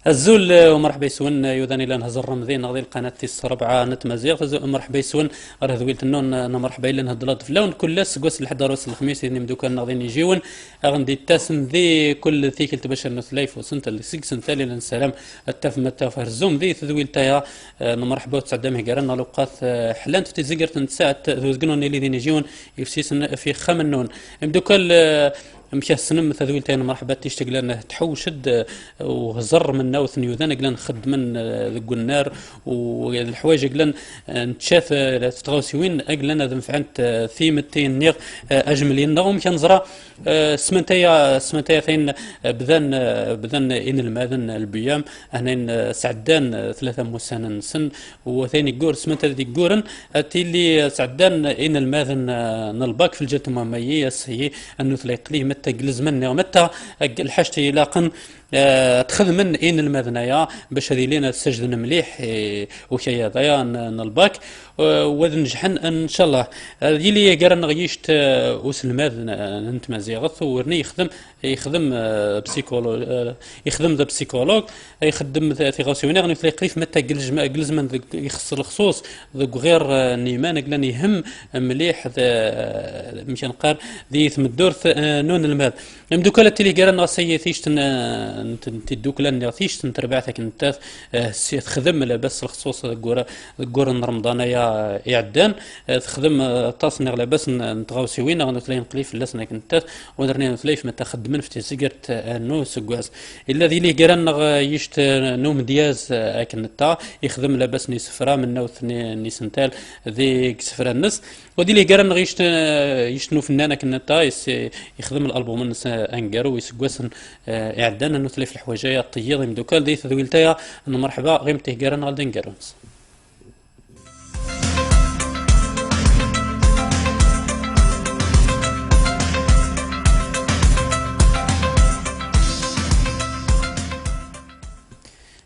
الزول ومرحبا يسون يوداني لان هزر رمضين غادي القناه تيس ربعه نت مزيغ مرحبا يسون راه ذويلت النون انا مرحبا لان هاد الضلات فلاون كل سكواس لحد راس الخميس يعني مدوكان غادي نجيون غندي التاسم ذي كل ثيكل تباشر نثلايف وسنت السكس سنتالي السلام التاف متا فرزوم ذي ذويلتا يا مرحبا وتسعد مهجرنا لوقات حلانت في تزيقر تنسات ذو زقنون اللي نجيون يفسيس في خمنون مدوكال مشى السنم مثل ذويل تاين مرحبا تيشتق لنا تحوشد وهزر من ناوث نيوذان قلنا نخد من ذق النار والحوايج قلنا نتشاف تتغوسي وين قلنا ذم فعنت ثيمتين نيغ اجملين نغم كان زرا سمنتايا ثين بذن ان الماذن البيام هنا سعدان ثلاثة موسان سن وثاني يقور سمنتا ذي قورن اللي سعدان ان الماذن نلباك في الجلد مامية هي انه ثلاث متى جلز مني ومتى الحاجتي لاقن تخذ من ان المذنايا باش هذه لينا السجن مليح وكيا ضيا نلباك وذ نجحن ان شاء الله اللي قرن غيشت وسلماذ انت مزيغث ورني يخدم بسيكولوج يخدم ذا بسيكولوج يخدم في غوسيوني غني في قريف متى جلز من يخص الخصوص غير نيمان قلنا يهم مليح مشان قار ذي ثمدور نون الماذ مدوكالة اللي قرن غسيتيش تدوك لان غثيش تربعتك انت تخدم لاباس الخصوص قورن رمضان يا يعدان تخدم تصنيع لاباس نتغاوسي وين غنتلاقي نقليف لاسنا كنت ودرني نتلايف متى خدمن في تسيقرت نو سكواز الا ذي لي قران يشت نوم دياز اكنتا يخدم لاباس ني سفرا من نوث ني سنتال ذي سفرا الناس ودي لي قران يشتنو فنان كنتا يخدم الالبوم الناس انقرو ويسكواس اعدان انه تلف الحوايجيه الطيير مدوكال دي ذويلتايا مرحبا غيمته قران غادي نقرونس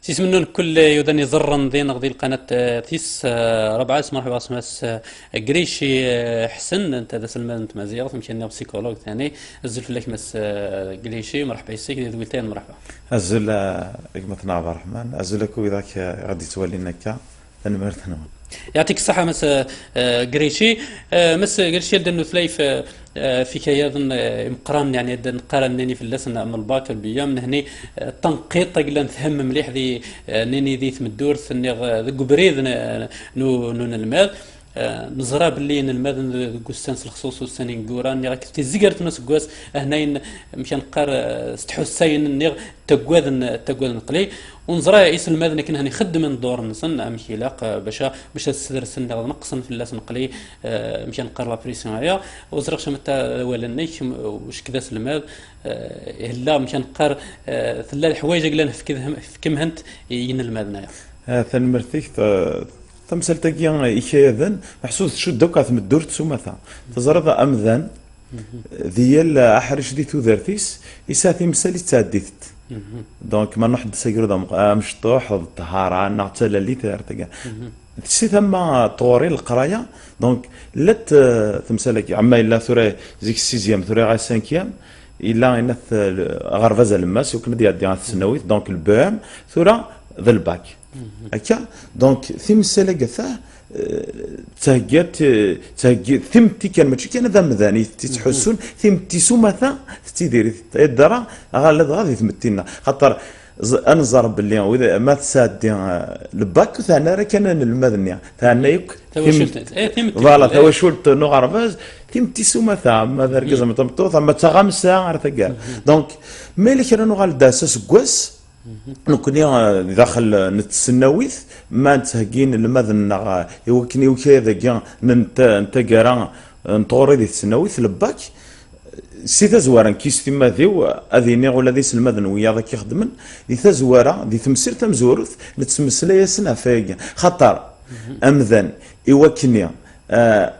سيس منون كل يودني زرن ذي نغذي القناة تيس ربعة اسم مرحبا اسمها قريشي حسن انت ذا سلمان انت مزيغ يمكن بسيكولوج ثاني الزل في لك مس قريشي مرحبا يسيك ذي ذويلتين مرحبا الزل رقمتنا عبد الرحمن الزلك وذاك غادي تولي نكا انا مرتنا يعطيك الصحة مس قريشي مس قريشي لأنه ثلايف في كياذن مقران يعني نقارن ناني في اللسن من الباكر بيام نهني تنقيط قلنا نفهم مليح ذي ناني ذي ثمدور ثني ذي قبريذ نون الماذ نزرا باللي الماذن قوستانس الخصوص والسنين قوران راك تزيقرت ناس قواس هناين مشان قار استحسين نيغ تقوذ نقلي ونزرا يس الماذن كنا نخدم من دور نسن امشي لاق باش السدر السن نقصن في اللاس نقلي مشان قار لابريسيون وزرقش متى ولنيك واش كذا الماذ هلا مشان قار ثلا الحوايج قلنا في كم هنت ين الماذن ثاني مرتيك تمثل تاكيا إكاذن محسوس شو دوكا ثمدور تسومثا تزرد أمذن ذيال أحرش دي تودرتيس يساثي مسالي تعديت دونك ما نحد سيقول مشطوح الطهارة نعتل اللي تارتقا تسي ثم طوري القراية دونك لت تمثلك عما إلا ثوري زيك السيزيام ثوري غاي سانكيام إلا إنث غرفزة لماس يمكن ديال السنويت دونك البام ثورة ذا الباك هكا دونك ثيم السالا قثاه تهجات ثمتي كان ماشي كان ذا مذاني تحسون ثمتي سومثا تيديري الدرا غادي تمتينا خاطر انا زرب باللي واذا ما تسادي الباك ثانا راه كان المذنيا ثانا يك فوالا توشلت نو غرفاز ثمتي سومثا ما ذا ركز مطمطوط ما تغمسا عرفت دونك مالك راه نو غالدا سكواس نكوني داخل نتسناويث ما نتهجين المذن يوكني وكذا كاع انت كرا نطوري دي تسناويث لباك سي تزوارا كيس ثما ذيو اذيني ولا ذي المذن ويا ذاك يخدمن دي تزوارا دي تمسير تمزورث نتسمسلا ياسنا فايق خطر امذن يوكني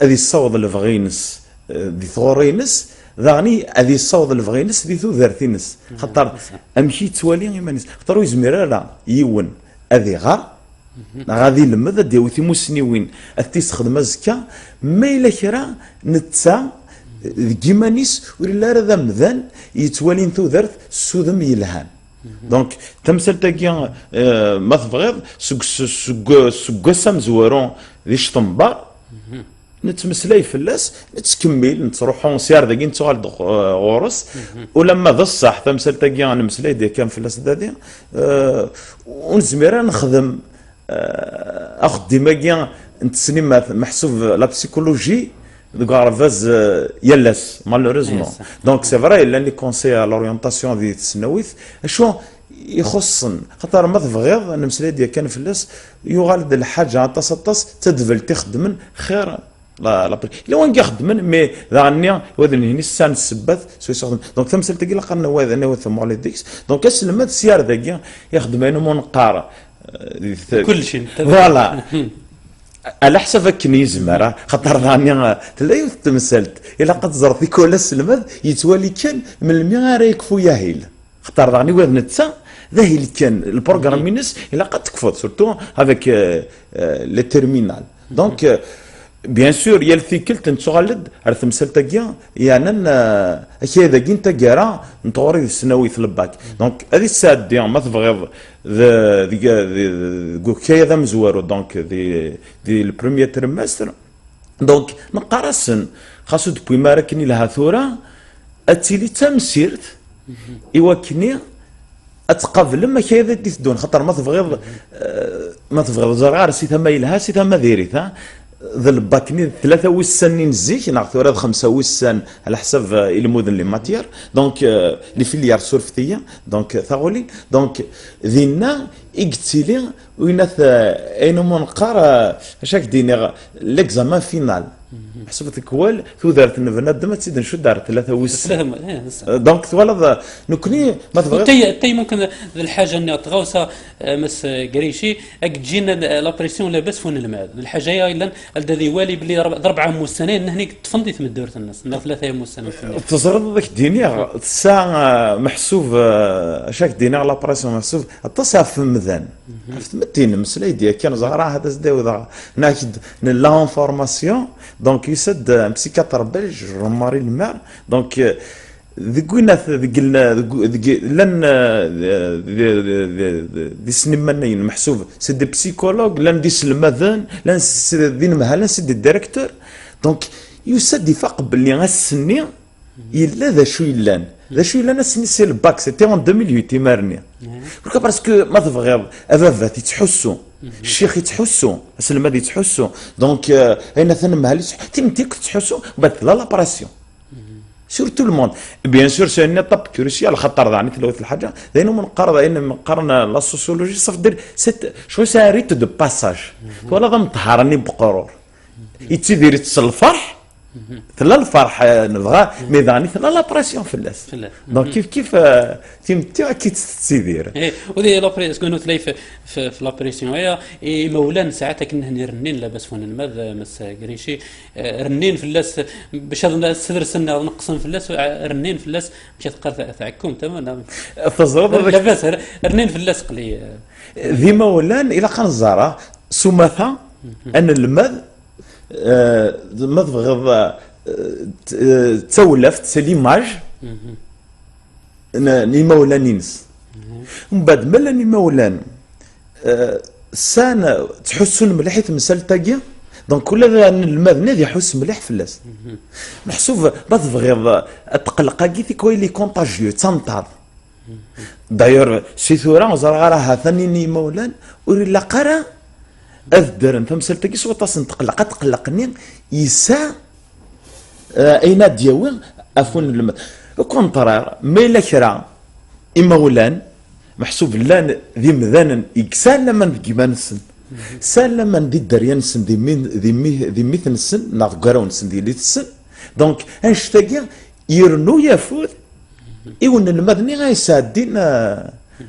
اذي الصوض الفغينس دي ثورينس ذاني هذه الصوت الفغينس دي ذرتينس خطر امشي توالي يمانيس خطر يزمر لا يون هذه غار غادي لمذا ديو ثموسنيوين تيستخدم الزكا ما الا كرا نتسا كيمانيس ولا ذا مذان يتوالين ثوذرت سودم يلهان دونك تمثل تاكي ما تبغيض سكاسا مزورون ذي شطنبار نتمسلاي فلاس نتكمل نتروحون سيار داكي نتوغال غورس ولما ذا الصح تمثل تاكي نمسلاي دي كان فلاس دادي ونزمير نخدم اخد ديما نتسني محسوب لا بسيكولوجي دو غارفاز يلاس مالوريزمون دونك سي فري لاني كونسي لورينتاسيون دي السنويت شو يخصن خاطر ما تبغيض نمسلاي ديال كان فلاس يغالد الحاجه تصطس تدفل تخدم خير لا لو ان يخدمن مي ذانيا وذن هني السان السبات سو يخدم دونك تمثل تلقى لقنا واذا انا وثم على ديكس دونك اسلم هذا السيار ذاك يخدم انا منقاره كل شيء فوالا على حسب كنيز مرة خاطر ثاني تلاقي تمثلت الا قد زرتي كل السلمد يتوالي كان من المية راه يكفو ياهيل خاطر ثاني وذ نتسا ذاهي كان البروغرام مينس الا قد تكفض سورتو هذاك لي تيرمينال دونك بيان سور يا الثيكل تنتغلد على تمثال تاكيا يعني اشياء ذاك انت كارا نطوري السنوي في الباك دونك هذه الساعه دي ما تبغيض كايا ذا مزوارو دونك دي البروميير تريمستر دونك نقارسن خاصو دوبوي ما راكني لها ثوره اتيلي تمسيرت ايواكني اتقابل ما كايا ذا دون خاطر ما تبغيض زرار سي ثما يلها سي ثما ديريت ذا الباكني 3 وسنين زيك نعرفوا راه 5 وسن على حسب المدن لي ماتير دونك لي فيليار سورفتيه دونك ثاغولي دونك ذينا اكتيلي ويناث اين منقار اشاك ديني ليكزامان فينال حسبت كوال تو دارت بنادم تزيد نشد دار 3 وسن دونك ولا نكني ما تبغي تي ممكن الحاجه اللي تغوصه مس قريشي تجينا لابريسيون لاباس فون المعاد الحاجه هي الا الذي والي بلي 4 موسنين هنيك تفنديت من دورة الناس 3 موسنين تزرد ذاك الدنيا الساعه محسوب شاك دينار لابريسيون محسوب التصا في مذان عرفت متين مسلاي ديال كان زهره هذا زداو ناكد لانفورماسيون دونك يسد بسيكاتر بلج رماري الماء دونك ذكونا لن دي سنمانين محسوب سد بسيكولوج لن دي سلمذان لن دي مهلا سد الديريكتور دونك يسد يفاق باللي غاسني الا ذا شو يلان ذا شو يلان سني سي الباك سيتي اون 2008 تيمارني بركا باسكو ما تبغي افافات يتحسوا الشيخ يتحسوا السلماد يتحسوا دونك اين ثنا مهالي تيمتيك تحسوا بعد لا لابراسيون سور تو الموند بيان سور سي ان طب كورسي على خطر ذاني تلوث الحاجه لانه من قرن لا سوسيولوجي صف دير شو سا ريت دو باساج ولا ضم طهرني بقرور يتسيدير الفرح ثلا الفرح نبغى ميداني ثلا لابراسيون في الناس دونك كيف تيمتي كي تسيدير ودي لابريسيون سكونو تلاي في لابريسيون هي مولان ساعتها كنا رنين لاباس فون الماذ مس قريشي رنين في الناس باش هذا السدر سنه نقصن في الناس رنين في الناس مشات تقال تاعكم تمام تزرد لاباس رنين في الناس قلي ذي مولان الى كان زارا سمثا ان المذ ما تبغض تولفت سي ليماج ني مولان ينس ومن بعد ملا ني مولان سان تحسون مليح تمثال تاكيا دونك كل المبنى يحس مليح في الناس محسوب ما تبغض تقلق كي كوي لي كونتاجيو تنطاط دايور سي ثورا وزرا راه ثاني ني مولان ولا قرا أذدر تمثل تاكي سوا تصن تقلقني يسا أين دياوي أفون الماء كونترار ما إلا كرا إمولان محسوب لان ذي مذانا إكسال لمن كيما نسن سال لمن دي الدريان نسن ذي ميث نسن ناغ كراون نسن دي ليتسن دونك أنشتاقي يرنو يفوت إيون المذني غيساعدين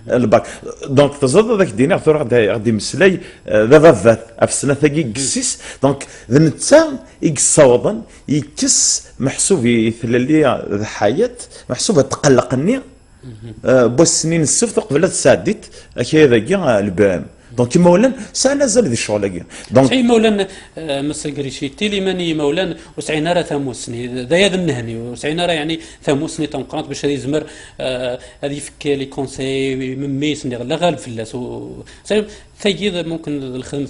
الباك دونك تزاد ذاك دينار ثور غادي مسلاي ذا فافات في السنه ثاقي كسيس دونك ذا نتا يقصوضا يكس محسوب يثللي ذا حياه محسوب تقلقني بوس سنين السفت قبل تساديت هكا ذاك البام دونك كيما ولان سنازل ذي الشغل دونك صحيح مولان مس قريشي تيلي ماني مولان وسعينا راه ثاموسني دايا النهني وسعينا راه يعني ثاموسني تنقرات باش هذه زمر هذه يفك لي كونساي ميسني لا غالب فلاس ثيد ممكن الخدمة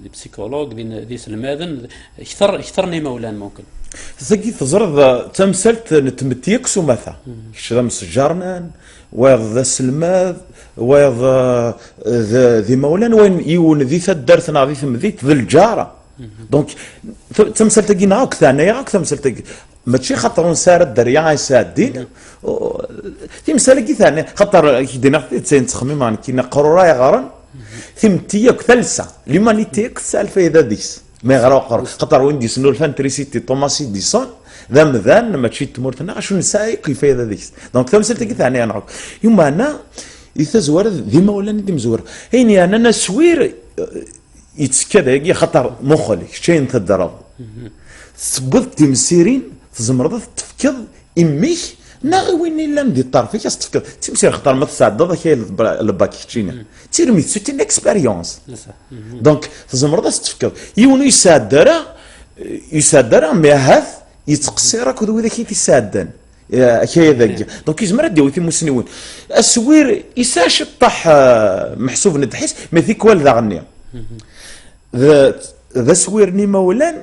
دي بسيكولوج دي سلماذن اكثرني مولان ممكن ثقي تزرد تمثلت نتمتيكس ومثا كشذا مسجرنان ويض ذا سلماذ ويض ذي مولان وين يون ذي ثدرتنا ذي ثمذيت ذي الجارة دونك تمثلت كي نعاك ثاني ياك تمثلت ماشي خاطر نسار الدريا يسادين تمثل كي ثاني خاطر كي دينا تخميم كي نقروا راي غارن ثمتيك ثلثة ليمانيتيك سالفة إذا ديس ما يغرا قرر خاطر وين ديسنو الفانتريسيتي توماسي ديسون ذا مذان ماشي تمورتنا شنو نساي كيف إذا ديس دونك تمثلت كي ثاني أنا يوم أنا يتزور ذي ولا دي مزور هيني أنا نسوير يتسكى يا خاطر مخلي شين تضرب تبض تمسيرين تزمرض تفكض إميك ناغي وين الا ندي الطرف كاش تفكر تمسير خطر ما تساعد كاين الباك كتشينا تيرمي سيتي ان اكسبيريونس دونك تزمرض تفكر يونو يسادر مي هاث يتقصيرك وذا كي تسادن كاي ذاك دونك يزمر ديو في مسنون السوير يساش طاح محسوب ندحيس ما ذيك والذا غني ذا سوير نيما ولان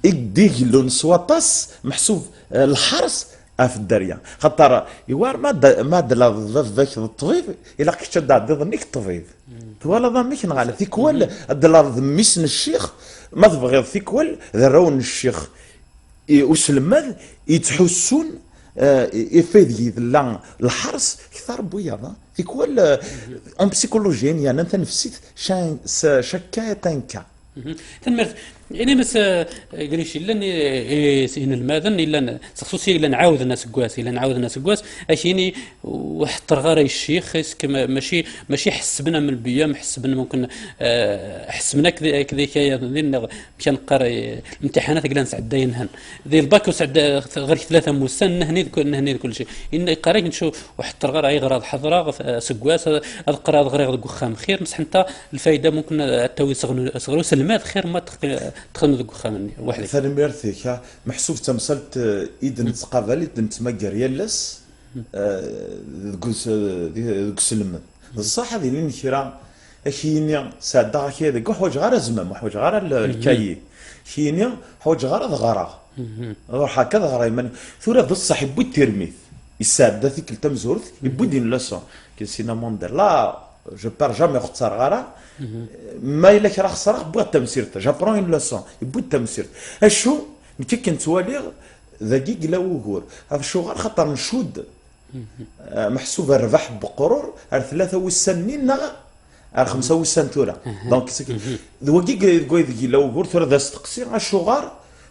يديك لون سواطاس محسوب الحرس في الدريا خاطر يوار ما دلا ذاك الطبيب الا كنت ضد ظنيك الطبيب ولا ظنيك نغال فيك ولا دلا ميسن الشيخ ما تبغي فيك ولا ذرون الشيخ وسلمذ يتحسون يفيد لا الحرس كثر بويا فيك ولا اون بسيكولوجيا يعني انت نفسيت شكايه تنكا تنمرت يعني مس قريش الا سين الماذن الا خصوصي الا نعاود الناس كواس الا نعاود الناس كواس اشيني وحط غير الشيخ ماشي حسبنا من البيام حسبنا ممكن حسبنا كذا كان نقرا الامتحانات كلا نسعد داينهن ذي الباك وسعد غير 3 موسى نهني كل شيء ان قرا نشوف وحط غير اي غراض حضره سكواس اذكر غير قخام خير مسح انت الفائده ممكن التوي صغروا سلمات خير ما تخدم ذوك خامني وحدك ثاني ميرثيك محسوب تمثلت اذا تقابل تمكر يلس ذوك سلم الصح هذه اللي نشرا كينيا سادا كذا حوايج غير زمام حوايج غير الكاي كينيا حوايج غير غرا روح هكذا غرا من ثورة بصح يبو ترميث يساد ذيك التمزورث يبو دين لسون كي سينا موندر لا جو بار جامي خسر غرا ما الا كي راه خسر بغا التمسيرت جابرون اون لوسون يبو التمسيرت اشو ملي كنت والي ذاكي قلا وهور هذا الشغل خاطر نشود محسوب الربح بقرور 3 وسنين نغ 5 وسن ثورة دونك ذوكي كوي لا وهور ثورة ذا تقصير الشغل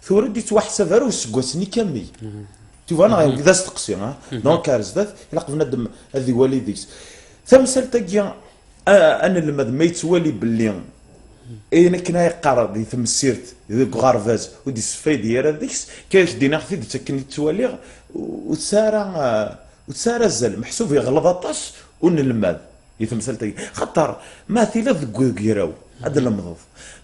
ثورة ديت واحد سفر وسكوسني كامي تو انا ذا تقصير دونك ارزدت الا قبلنا دم هذه والديس ثمثل تاكيا انا لما ما يتوالي باللي انا كنا يقرا دي تمسيرت دي غارفاز ودي سفاي ديال هذيكس كاينش دينا خفي تكن توالي وتسارى الزل محسوب يغلط طاش ونلماد يتمثل تاكي خاطر ما ثلاث كيراو هذا المضض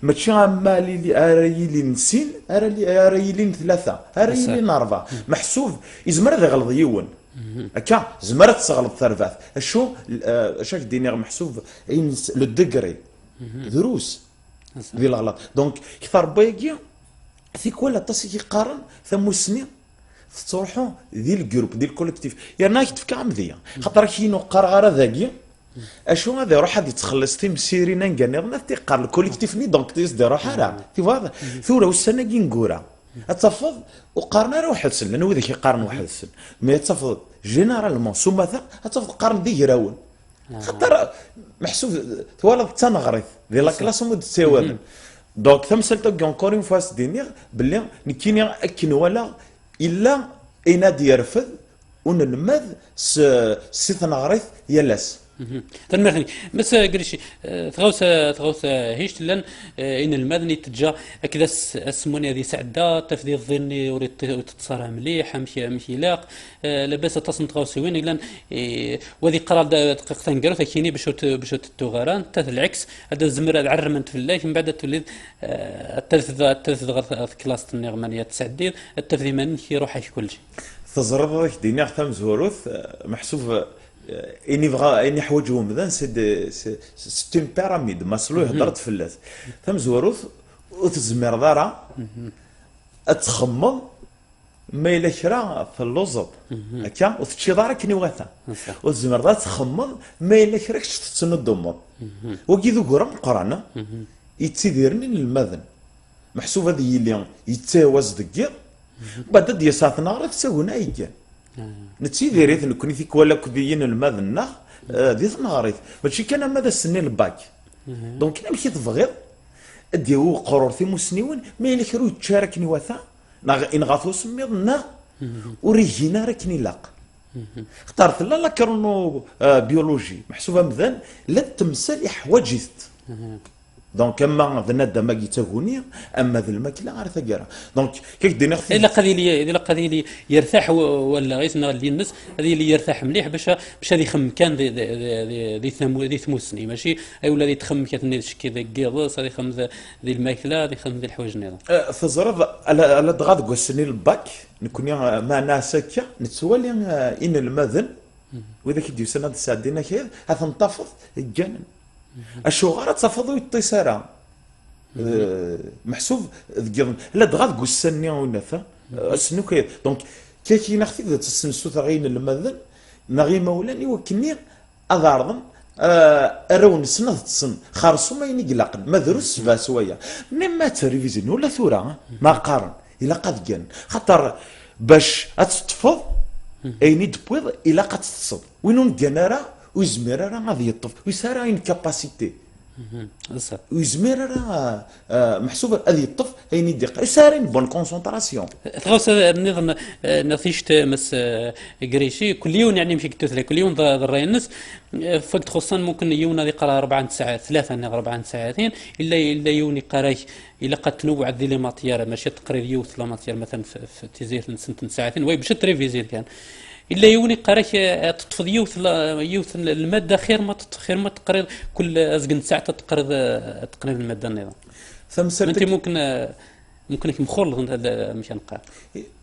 ماشي مالي لي اريلي نسين اريلي 3 اريلي 4 محسوب يزمر هذا غلط يون هكا زمرت تغلط ثرفات شو شاك دينيغ محسوب لو ديغري دروس ذي الغلط دونك كثر باقي فيك ولا تصي قارن ثم سنين تروحوا ذي الجروب ذي الكولكتيف يعني ناك تفكر مذيا خاطر كاين قرغره ذاكي اشو هذا روح هذه تخلص تيم سيرينا نقال ناس تيقار الكوليكتيف ني دونك تيصدر روح راه في هذا ثوره والسنه كي نقورا اتفض وقارنا روح السن لانه ذاك يقارن واحد السن مي اتفض جينيرالمون سمثا اتفض قارن ذي راون خاطر محسوب توالد تنغريث ذي لا كلاس مود تساوى دونك تمثلت اونكور اون فاس دينيغ باللي نكيني اكن ولا الا اين ديرفذ ونلمذ سي تنغريث يلاس تنمرني بس قريشي تغوث هيش لان ان المدني تجا هكذا اسموني هذه سعده تفدي الظني وريت تتصارع مليح مشي لاق لاباس تصن تغوث وين لان وذي قرار دقيقه تنقرو ثكيني باش التوغران تاث العكس هذا الزمر العرمنت في الله من بعد تولد التلث كلاس النغمانيه تسعدير التفدي من يروح كل شيء تزرد دينيغ ثم زوروث محسوب اني حوايجهم مذان ستين بيراميد مسلوه هضرت فلاس ثم زوروث وتزمر دارا تخمض ما إلا كرا في اللوزب هكا وتشي دارا كني واثا وتزمر دارا تخمض ما إلا كرا كش تتسنى الضمر وكي ذو قرام قرانا يتسيديرني المذن محسوب هذه اللي يتساوز دقيق بعد دي ساعة نهار تساونا ايكا نتسيدي ريث نكوني فيك ولا كبيين المذن دي نهاريت ماشي كان ماذا السنين الباك دونك انا مشيت تبغيض ديو قرور في مسنيون ما يلي كرو تشاركني وثا ان غاثو سميضنا وريجينا راكني لاق اختارت لا كرونو بيولوجي محسوبه مذان لا تمثال حواجزت دونك اما ذندا ما جيتاغوني اما ذا الماكله غير ثقيره دونك كيف دينا الا قضيه لي يرتاح ولا غير اللي الناس هذه اللي يرتاح مليح باش هذه يخم كان ذي ثموسني ماشي اي ولا يتخم كتني شكي ذا كيض هذه يخم ذي الماكله هذه يخم ذي الحوايج نيضا تزرد على دغاد قسني الباك نكون ما ناسكا نتسوالي ان المذن واذا كيديو سنه ساعدينا كيف هتنتفض الجنن الشغارة تفضوا الطيسارة محسوب لا دغاد قسني ونفا اسنو كي دونك كي ناخذ ذات السنسو تغين المذن نغي مولاني وكني اضارضن ارون سنه تصن خارصو ما ينقلق ما دروس فاسويا مما تريفيزين ولا ثوره ما قارن الا قد كان خاطر باش تطفض ايني تبويض الا قد تصب وينون كنارا ويزمر راه غادي يطف ويسارع ان كاباسيتي ويزمر راه محسوب غادي يطف اين يدق يسارين بون كونسونطراسيون تغوص النظام نثيشت مس قريشي كل يوم يعني مشي كتوثلا كل يوم ضري الناس فقط خصوصا ممكن يوم هذه قرا 4 ساعات 4 ساعتين الا يوم قراي الا قد تنوع ذي لي ماتيار ماشي تقرير يوث لا ماتيار مثلا في تيزير سنه ساعتين وي باش تريفيزير كان الا يوني قراك تطفض يوث الماده خير ما تقرر كل ازقن ساعه تقرر الماده النظام انت ممكن مخلط هذا مشان نقرا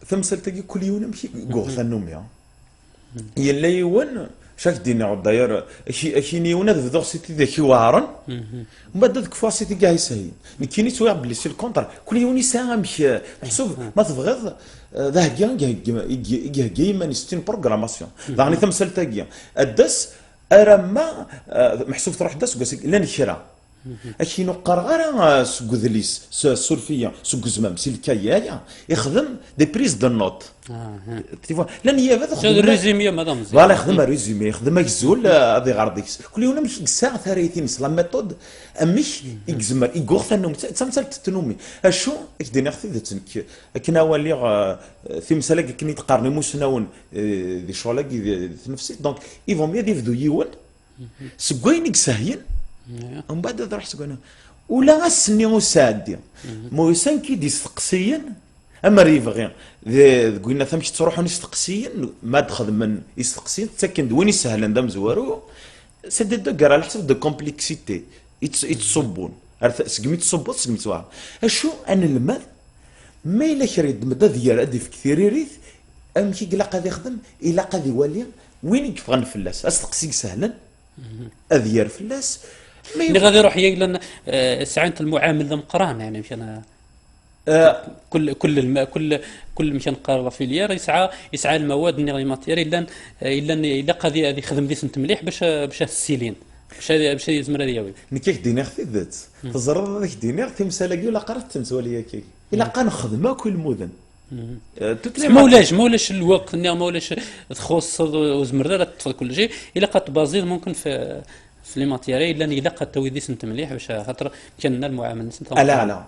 ثمثل كل يوم مشي غوث النوم يلا يون شاك دينا عود داير اشي نيونا ذو سيتي ذاك وارن ومن بعد كفوا سيتي كاع يسهل كاين تويع بلي سي الكونتر كل يوم ساعه مشي محسوب ما تبغض ذا كاع ما نستين بروغراماسيون داني تمثل تاكيا الدس ارما محسوب تروح داس لا نشرا اشي نقر غير سوق ذليس السلفيه سوق زمام سي الكايا يخدم دي بريز دو نوت تيفوا لان هي هذا خدم الريزومي مدام زين فوالا يخدم الريزومي يخدم الزول هذه غارديكس كل يوم مش ساعه ثاريتين لا ميثود مش يجزمر يغوغ ثنوم تمثل تنومي اشو كدينا خفي ذاتك كنا ولي في مساله كني تقارني مسنون دي شولاك نفسي دونك يفون مي يفدو يون سكوين يسهين ومن بعد راح سكونا ولا غسني وسادي موسان كي دي سقسيين اما ريفغي قلنا ثمش تروحوا نستقسيين ما تخدم من يستقسيين تسكن وين يسهل ندم زوارو سد دقر على حسب دو كومبلكسيتي يتصبون سقمي تصبوا سقمي توار اشو ان المال ما الا شريد مدى ديال ادي في كثير ريث امشي قلا قاد يخدم الا قاد يولي وين يكفغن فلاس استقسيك سهلا اذيار فلاس اللي غادي يروح يقلن ساعه المعامل ذا مقران يعني مشان كل مشان قرار فيليار يسعى المواد ني ماتيريال الا قضيه هذه خدم دي سنت مليح باش السيلين باش يزمر هذه وي نكيك دينيغ في ذات تزرد هذاك دينيغ تمسالاكي ولا قرات تمسوليا كيك الا قا نخدم كل المدن مولاش الوقت مولاش تخص وزمر تطفى كل شيء الا قد بازيل ممكن في لي ماتيريال لان الا قد تويدي سنت مليح باش خاطر كان المعامل سنت لا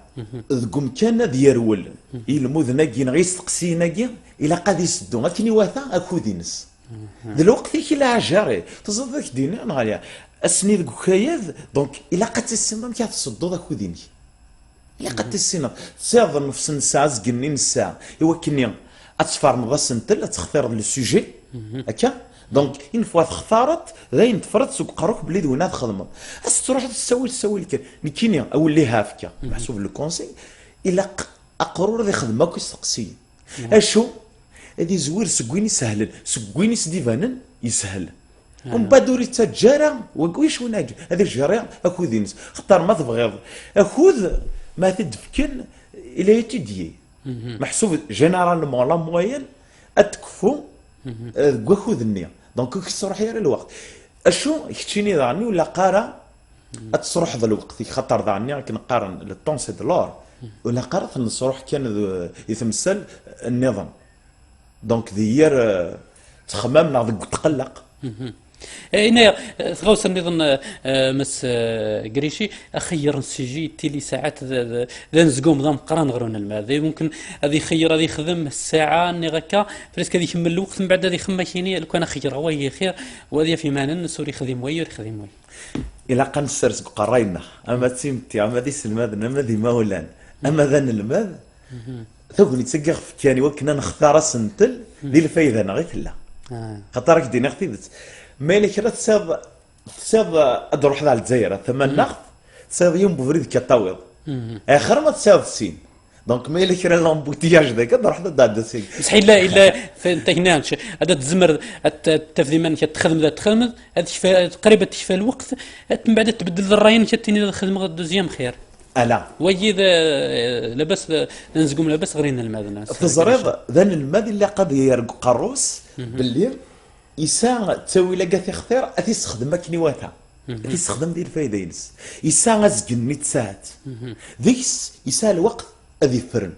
ذكم كان ديرول المذنى كي نغي يستقسينا كي الا قاد يسدو غاكني واثا اكو دينس دلوقتي كي لا عجاري تزاد ذاك دينا نغاليا اسني ذك كاياد دونك الا قد تسنم كي تصدو ذاك وديني الا قد تسنم تصير نفس الساعه زقنين الساعه ايوا كني اتفرم غاس انت تختار لو سوجي هكا دونك اون فوا تختارت غاين تفرط سوق قروك بلي دوينا تخدم اس تروح تسوي لك كينيا او اللي هافكا محسوب لو كونسي الا اقرور ذي خدمه كيستقسي اشو هادي زوير سكويني سهل سكويني سديفانن يسهل ومن بعد دوري تجارة وكويش وناجي هذا الجريان اخذ ينس خطر ما تبغيض اخذ ما تدفكن الى يتدي محسوب جينيرالمون لا موين اتكفو اخذ النية دونك كيصرح يا الوقت اشو كتشيني ضعني ولا قارا اتصرح ذا الوقت خطر ضعني كنقارن لو طون سي دولار ولا قارا نصرح كان يتمثل النظام دونك ديال تخمم ناض تقلق هنا تغوص نظن مس قريشي اخير السيجي تيلي ساعات ذا نزقوم ضم قران غرون الماء ممكن هذه خير هذه خدم الساعه ني غكا فريسك هذه يكمل الوقت من بعد هذه خما كيني لو كان خير هو هي خير وهذه في معنى سوري خدم وي خدم وي الى كان سرس قراينا اما تيمتي اما دي سلماد اما دي مولان اما ذا الماء ثوبني تسقف كاني وكنا نختار سنتل ديال الفايده انا غير كلا خاطرك دينا اختيبت مالك راه تصاب اروح على الجزائر ثمن ناخذ تصاب يوم بفريد كطاويض اخر ما تصاب السين دونك مالك راه لامبوتياج ذاك نروح ضد السين بصح الا انت هنا هذا تزمر التفديمان كتخدم ذات تخدم هذه تقريبا تشفى الوقت من بعد تبدل الراين كتيني الخدمه دوزيام خير الا وي لاباس نزقوم لاباس غرينا الماء تزريض ذن الماء اللي قد يرق قروس بالليل يسا تسوي لقى اختيار تستخدم كنيواتها تستخدم ديال الفايده ينس يسا غزقن 100 ساعات ذيكس يسا الوقت اذي فرن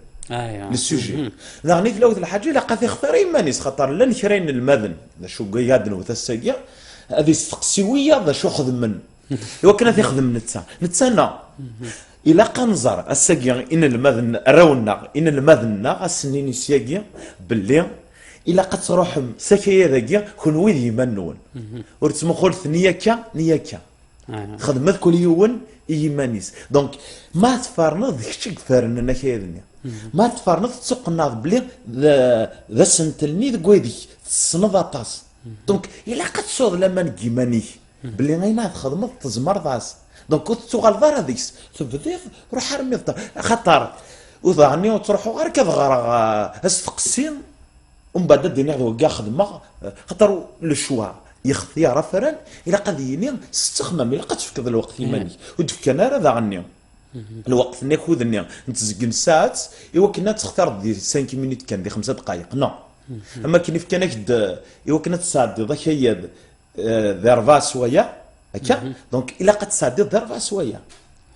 للسوجي يعني لو الحاجه لقى اختيار يمانيس خاطر لا نكرين المذن شو قيادن وتسقيا هذه استقسيويه ذا شو خذ من لو كان يخدم نتسنى الى قنزر الساقيا ان المذن رونا ان المذن السنين الساقيا باللي الا قد تروح سكيه ذاكيا كون ويد يمنون ورتم خلت نياكا خدمت كل يوم يمانيس دونك ما تفارنض داكشي كفارنا كايدني ما تفارنض تسوق الناض بلي ذا سنتلني ذكويدي تصنض اطاس دونك الا قد تصوض لما نكيماني بلي غينا تخدمت تزمر ضاس دونك تسوق الدار هذيك تبدي روح رمي خطر وضعني وتروحوا غير كذا استقسيم ومن بعد دينا كاع خدمه خاطر لو شوا يختيار فرن الى قد يني استخمم الى قد تفكر الوقت يماني ودفك انا راه عني الوقت ناخذني نتزقن ساعات ايوا كنا تختار دي 5 مينوت كان دي 5 دقائق نو اما كيف كان ايوا كنا تساعد ذاك هي ذا 4 سوايع هكا دونك الى قد تساعد ذا 4 سوايع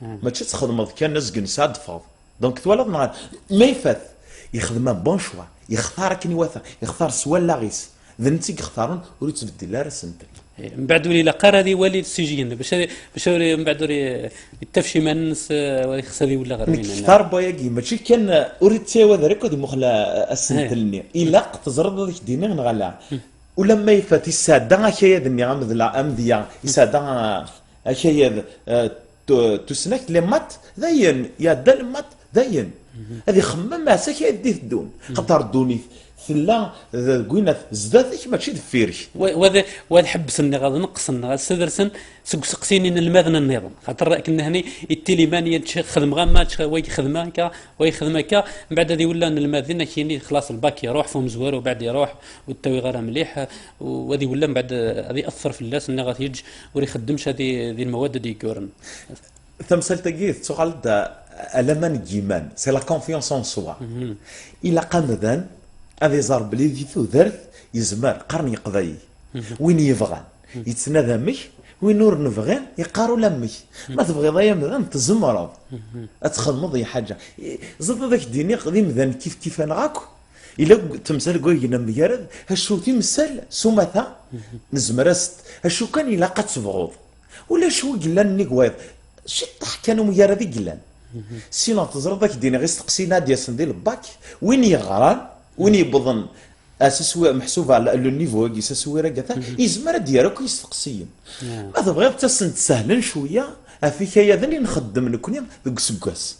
ما تشي تخدم كان نزقن ساعه فاض دونك تولد نهار ما يفات يخدم بون شوا يختار كني واثق يختار سوا لاغيس ذنتي يختارون وريت تبدل لا رسنتك من بعد ولي لا قرا هذه ولي السجين باش من بعد يتفشي مع الناس ولا خصها ولا غير وين اختار باياكي ماشي كان اريد تيوا ذاك ودي مخلا السنتلني الا تزرد ديك دينا نغلا ولما يفات الساده كايا ذني غامض لا امديا الساده كايا تسنك لمات ذين يا دلمات ذين هذه خمم مع ساكي يديه الدون خاطر دوني لا قلنا زداتك ماشي دفيرك وهذا حبسني غادي نقصنا غادي سدرسن سقسيني المذن النظام خاطر كنا هني التليمانيه خدم غا وي خدمه كا وي خدمه كا من بعد هذه ولا المذن كاينين خلاص الباك يروح فهم زوار وبعد يروح والتوي غير مليح وهذه ولا من بعد هذه ياثر في الناس انه غادي يجي ولا يخدمش هذه المواد اللي يكورن تمثل تقيت سؤال المان جيمان سي لا كونفيونس اون سوا الى قام هذا زرب لي ذي ذرث يزمر قرن يقضي وين يبغى يتنادى مش وين نور نبغي يقارو لمش ما تبغي ضيا مذن تزمر اتخدم ضي حاجه زاد ذاك ديني قدي مذن كيف انا غاكو الا تمثال قوي مجرد هالشو تمثال سمثا نزمرست هالشو كان الا قد تبغض ولا شو قلان نيكوايض شي طح كانوا مجرد قلان سينا تزرد ذاك ديني غير تقسينا ديال سنديل الباك وين يغران وين يبضن اساس محسوب على لو نيفو كي ساسويرا كاع يزمر ديالك يستقسيين ما تبغي تصنت سهلا شويه في هي ذا اللي نخدم نكوني دوك سكاس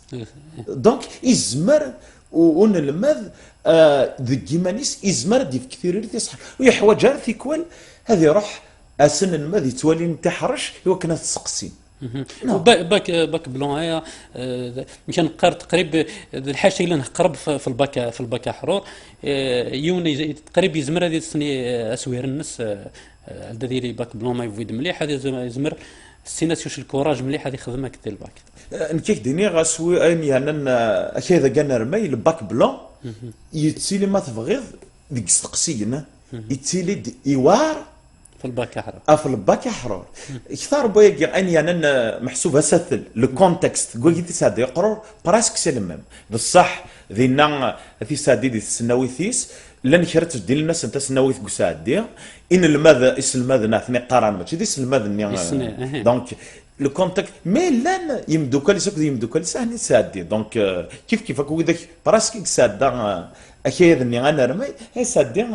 دونك يزمر ونلمذ ذك يمانيس يزمر دي في كثير اللي تصح ويحوج على تيكوال هذه روح اسن المذ يتولي نتحرش يوكنا تسقسين باك بلون هيا مشان نقار تقريب الحاجه اللي نقرب في الباك حرور يوني تقريب يزمر هذه السني اسوير الناس هذا ديري باك بلون ما يفيد مليح هذا يزمر السيناسيوش الكوراج مليح هذه خدمه كثير الباك نكيك ديني غاسوي ان يعني هذا كان رمي الباك بلون يتسيلي ما تبغيض ديك السقسينا يتسيلي يوار في الباك حرور في الباك حرور اكثر بويا ان يعني محسوبها سثل لو كونتكست قول لي ساد يقرر براسك سلمم بصح ذينا في سادي دي السناويثيس لان شرت ديال الناس انت سناويث قسادي ان الماذا اسم الماذا ناثني قران ماشي دي الماذا دونك لو كونتاكت مي لان يمدوك لسك يمدوك لساني سادي دونك كيف هكا ذاك براسك سادا اكيد اني انا رمي هي سادي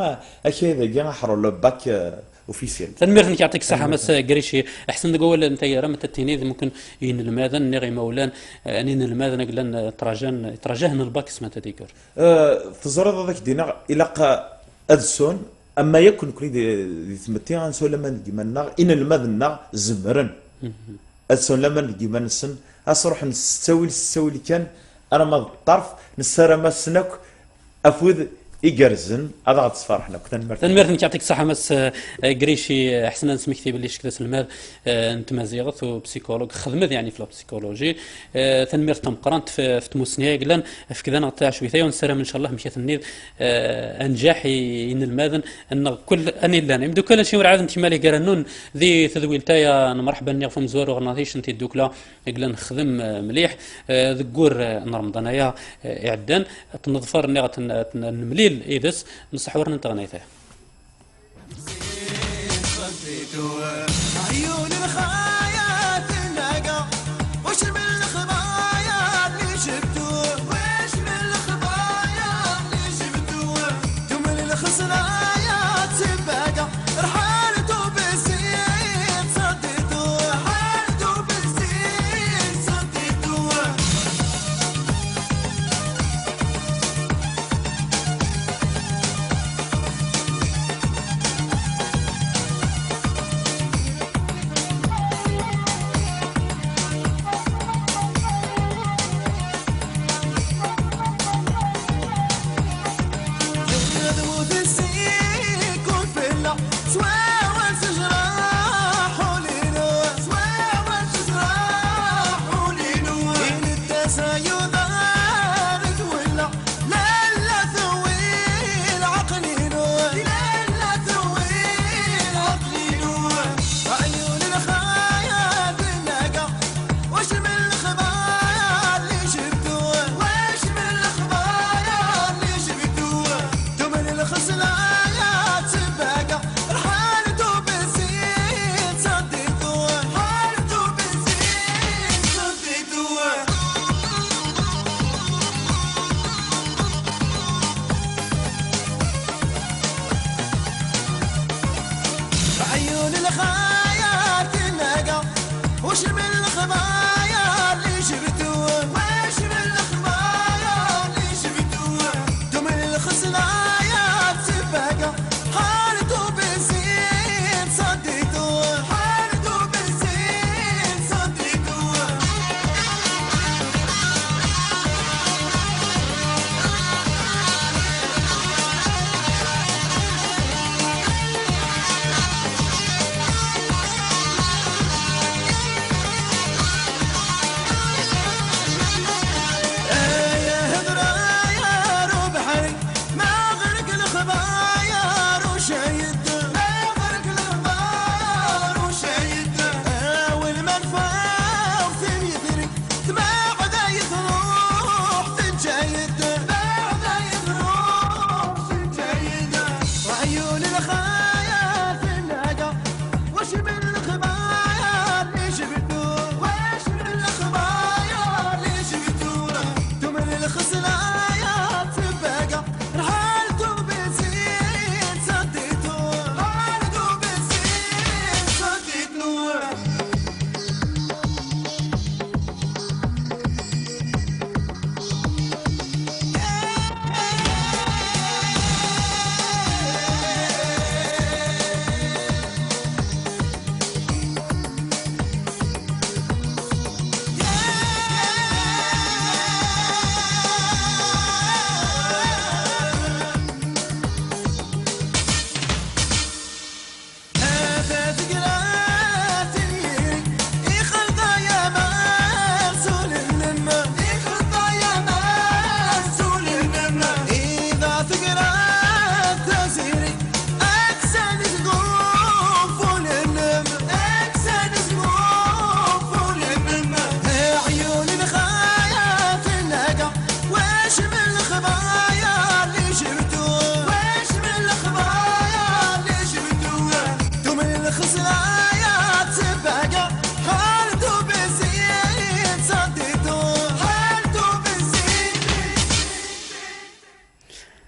اكيد كاع حرو لو باك اوفيسيال تنمير يعطيك الصحه مس قريشي احسن تقول انت يا راه التينيذ ممكن ين الماذا نغي مولان انين الماذا نقلن تراجهن الباك اسمها تذكر تزرد ذاك دينا الى ادسون اما يكون كريد يتمتي عن سلمان ديما ان الماذا زمرن ادسون لما ديما نسن اصروح نستوي كان انا ما الطرف نسرى ما سنك افوذ يجرزن هذا غاد تصفرحنا تنمرت يعطيك الصحه مس قريشي احسن نسمي كتب اللي شكل سلماد انت مزيغت وبسيكولوج خدمت يعني في البسيكولوجي تنمرت قرانت في تموسنيا قلن في كذا نقطع شويه ونسرى ان شاء الله مشيت النيد انجاح ان الماذن ان كل اني لان يبدو كل شيء عاد انت مالي قرنون ذي تذويل تايا مرحبا نغفم زوار وغناطيش انت دوكلا قلن خدم مليح ذكور رمضانيا اعدان تنظفر نغت نملي إيدس نصحورنا نتغنيته عيون الخايات النقا وش من الخبايا اللي جبتوه وش من الخبايا اللي جبتوه تمل الخصرايات سباقة رحالته بالزين صديتوه رحالته بالزين صديتوه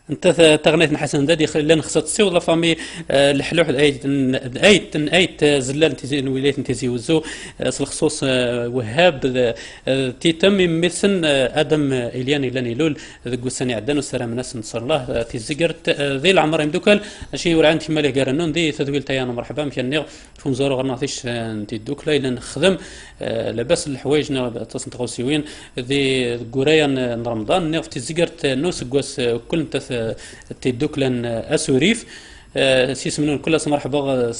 انت تغنيت حسن دادي لان خصها تصيو لا فامي الحلوح ايت زلال تيزي ولايه تيزي وزو الخصوص وهاب تيتم مثل ادم اليان الى نيلول ذك وساني عدان والسلام الناس نصر الله تيزقرت ذي العمر يمدوكل شي ورا انت مالي قرنون دي تدويل تيانا مرحبا مكان فمزورو غنعطيش انت دوكلا الى نخدم لاباس الحوايج تصنت غوسيوين ذي قرايا رمضان نيف تيزقرت نوس كواس كل انت تيدوكلان اسوريف سيسمنون كل مرحبا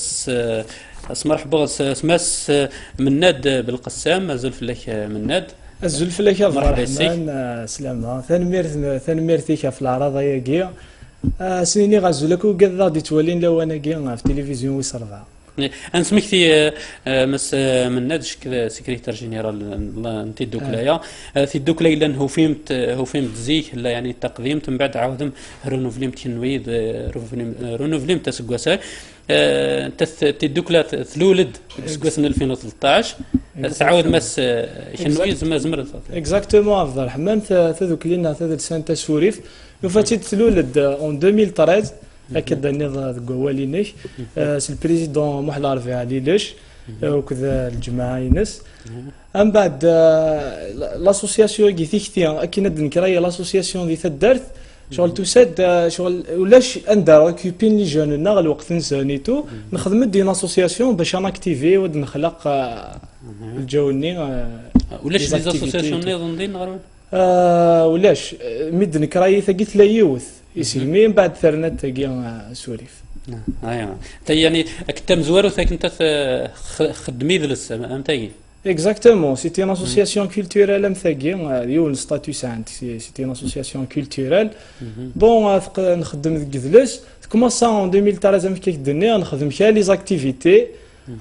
مرحبا سماس مناد بالقسام زلف لك مناد الزلف لك الرحمن سلامة ثانميرتيك في العراض ياكيا سنيني غازولك وقد غادي تولين لو انا كيا في التلفزيون ويس 4 انا سميتي مس مناد كذا سكرتير جينيرال انت دوكلايا في دوكلاي لان هو فهمت زيك لا يعني التقديم من بعد عاودم رونوفليم تنويد رونوفليم تسقوسا تدوكلا ثلولد سقوسنا 2013 تعاود مس شنويز ما زمر اكزاكتومون عبد الرحمن تذوك لنا تذ سانتا سوريف وفاتي ثلولد اون 2013 أكد أني ضد قوالينيش سي البريزيدون محل عرفي علي ليش وكذا الجماعة ينس أم بعد لاسوسياسيون كي ثيكتي أكيد نكراي لاسوسياسيون دي ثدرت شغل تسد شغل ولاش أندر اوكيبين لي جون ناغ الوقت نسانيتو نخدم دي لاسوسياسيون باش أنا اكتيفي ود نخلق الجوني ولاش دي لاسوسياسيون نظن دين غير ولاش مد نكراي ثقيت لا يوث يسلمي من بعد ثرنت تاقيا سوريف ايوا يعني كتم زوارو ثاك انت خدمي ذلس امتاي اكزاكتومون سيتي ان اسوسياسيون كولتورال امثاقيا يون ستاتوس عند سيتي ان اسوسياسيون كولتورال بون نخدم ذلس كوماسا اون 2013 كيك دني نخدم كاع لي زاكتيفيتي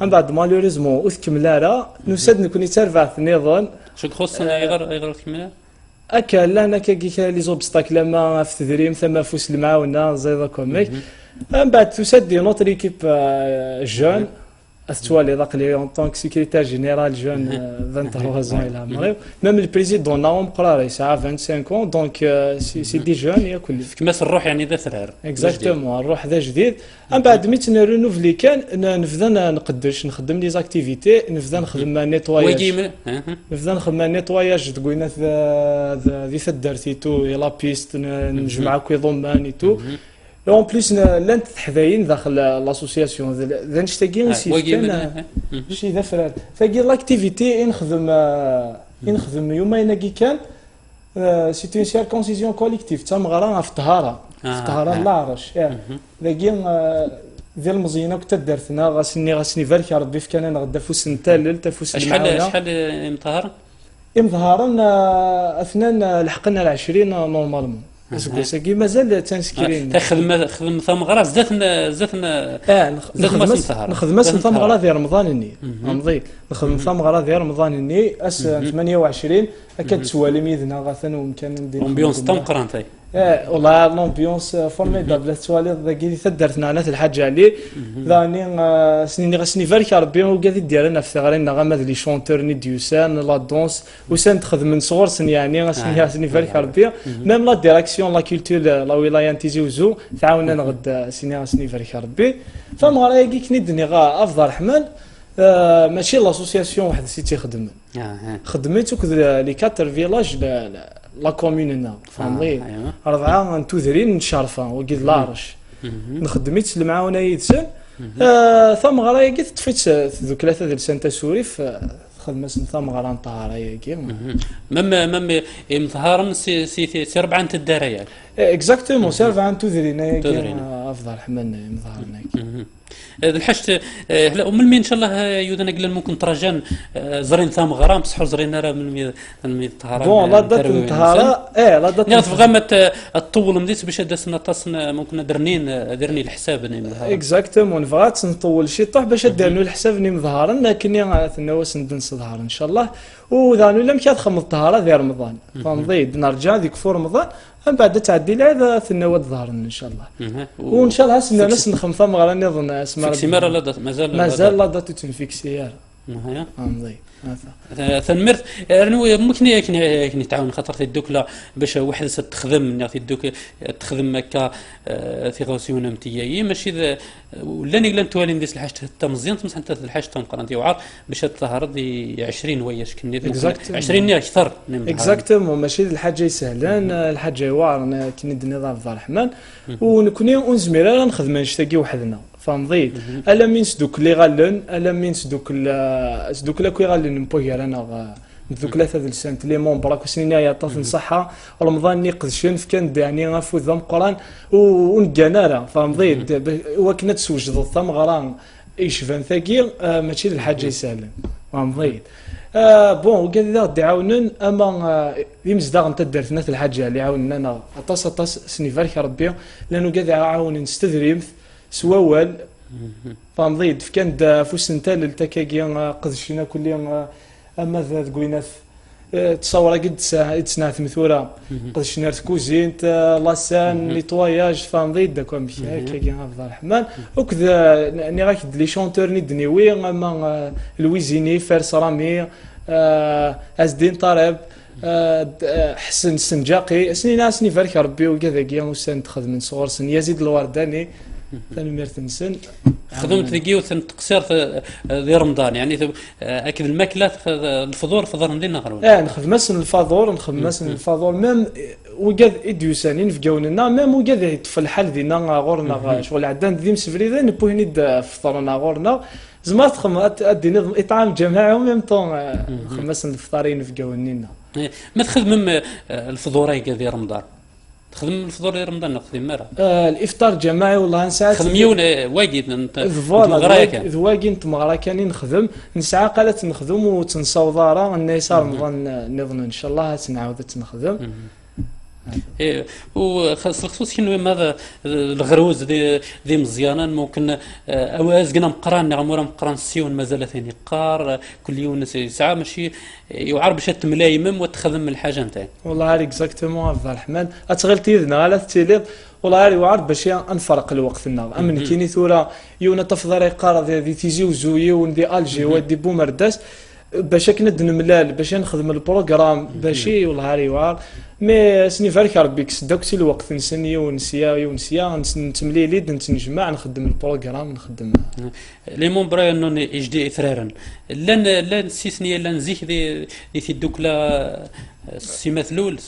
من بعد مالوريزمون وثكمل راه نسد نكون يترفع نظن شو خص يغير تكمل اكا لا انا كي لي زوبستاك لما في التدريب ثم فوس المعاونه زي كوميك من بعد تسدي نوتر ايكيب جون استوالي ذاك اون طونك سيكريتير جينيرال جون 23 زون الى عمري ميم البريزيدون ناهم قرار يسعى 25 اون دونك سي دي جون يا كل كما الروح يعني ذا ثرار اكزاكتومون الروح ذا جديد من بعد ميت نرونوفلي كان نبدا نقدرش نخدم لي زاكتيفيتي نبدا نخدم نيتواياج نبدا نخدم نيتواياج تقولنا ذي ثدرتيتو لا بيست نجمع كي ضمانيتو اون بليس لانت حذاين داخل لاسوسياسيون ذا نشتاقي سيستم شي ذا فراد فاقي لاكتيفيتي نخدم يومين كي كان سيتي اون سيركونسيزيون كوليكتيف تم غرا في الطهاره في الطهاره العرش لاقي ديال المزينه كنت درتنا غاسني بارك ربي في كان غدا فوس نتالل تفوس شحال مطهر مظهرا اثنان لحقنا ال20 نورمالمون سكي مازال تنسكرين خدم ثم غراس زاتنا نخدم ثم غرا ديال رمضان الني نمضي نخدم ثم غرا ديال رمضان الني 28 اكاد توالي ميدنا غاثن ومكان ندير امبيونس تم قرانتي والله لومبيونس فورميدابل توالي ذاكي ثدرتنا انا الحاج علي ثاني سنين غسني فالك ربي وقاعد ديالنا في ثغرين غامد لي شونتور ني ديوسان لا دونس وسان تخدم من صغر سن يعني غسني فالك ربي ميم لا ديريكسيون لا كولتور لا ولايه تيزي وزو تعاوننا غد غسني فالك ربي فما رايك كني غا افضل رحمن ماشي لاسوسياسيون واحد سيتي خدم خدمت لي 4 فيلاج لا كوميننا فهمتي 4 نتوذرين نشارفه وقيد لارش نخدميت المعاونه يدسن ثم غرايا قلت طفيت ذوك 3 ديال سانتا سوريف خدمه ثم غرا نطهر هي مم مظهرا سي 4 الدرايات اكزاكتومون سي 4 توذرين افضل حملنا مظهرنا الحشت هلا من ان شاء الله يودنا قلنا ممكن ترجان زرين ثام غرام بصحوا زرينا راه من الطهاره بون لا دات الطهاره لا دات نعرف غامت الطول مديت باش داسنا تصن ممكن درني الحساب اكزاكتومون فغات نطول شي طح باش درني الحساب ني مظهرا لكن ثنواس ندنس ظهر ان شاء الله وذانو لم كتخم الطهاره ديال رمضان فنضي نرجع ديك فور رمضان من بعد تعدي لها ثنوات ظهرنا ان شاء الله وان شاء الله سنه ناس نخمم غير نظن اسماء فيكسي مره لا دات مازال لا دات تنفيكسي هيا امضي ثنمرت رنو ممكن كني تعاون خاطر تدوكلا باش واحد تخدم تدوك تخدم هكا في غوسيون امتياي ماشي ولا نقلا نتوالي ندير الحاجه حتى مزيان تمسح حتى الحاجه تنقرا انت وعار باش تظهر 20 وياش كني 20 اكثر اكزاكتومون ماشي الحاجه سهلان الحاجه واعر كي ندير نظام عبد الرحمن ونكوني ونزمير نخدم نشتاقي وحدنا فهمضيت الا مينس دوك اللي غالن الا مينس دوك لا كي غالن نبوغير انا دوك ثلاثه د السنت لي مونبرا كسنين يا طاف نصحه رمضان نقدشن فكان يعني غفوذ ذم قران ونقنارا فهمضيت وكنا تسوجد الثمغران يشفن ثقيل ماشي الحاجه سهله فهمضيت بون وكذا دعاونن اما يمزدغ انت درتنا الحاجه اللي عاوننا انا طاس سنيفارك ربي لانه كذا عاون نستدريم سوال فهمضيت فكان فوس نتا للتكاكي قدشنا كل يوم اما ذا تقولينا تصور قد ساعه مثوره قدشنا كوزين لاسان نيتواياج فهمضيت داك مشي هكا عبد الرحمن وكذا ني راك لي شونتور ندنيوي اما لويزيني فارس رامي ازدين طرب حسن السنجاقي سني فارك ربي وكذا كيا وسان تخدم من صغر سن يزيد الورداني ثاني خدمت ثقيل تقصير في رمضان يعني اكيد الماكله الفطور ندير نهار نخدم مثلا الفطور ميم وكاد اديوسانين في قولنا ميم وكاد في الحال دينا غورنا شغل عندنا ذي مسفريده نبوه ند فطرنا غورنا زمات خم ادي نظم اطعام جماعي وميم طون مثلا الفطارين في قولنا ما تخدم الفطوري كذا رمضان تخدم الفطور رمضان نخدم مرة الافطار جماعي والله نساعد خدم يون واجد فوالا ذواقي نتمغرا كاني نخدم نسعى قالت نخدم وتنصوضارا الناس رمضان نظن ان شاء الله تنعاود نخدم وخصوصا كنو ماذا الغروز دي مزيانا ممكن اواز قنا مقران عمره مقران السيون مازال ثاني قار كل يوم ساعه ماشي يعرب باش تملايم وتخدم الحاجه نتاعك والله هذه اكزاكتومون عبد الرحمن اتغلط يدنا على التيليب والله هذه وعرب باش نفرق الوقت لنا امن كيني ثوره يونا تفضل يقار ذي تيزي وزوي وندي الجي ودي بومرداس باش كند نملال باش نخدم البروغرام باش والله هذه وعر مي سني فارك ربي كسداكسي الوقت نسني ونسيا نتمليليد نتنجمع نخدم البروغرام نخدم لي مونبرا انه يجدي اثرارا لان سيسنيه لان زيك دي تدوك لا سي مثلول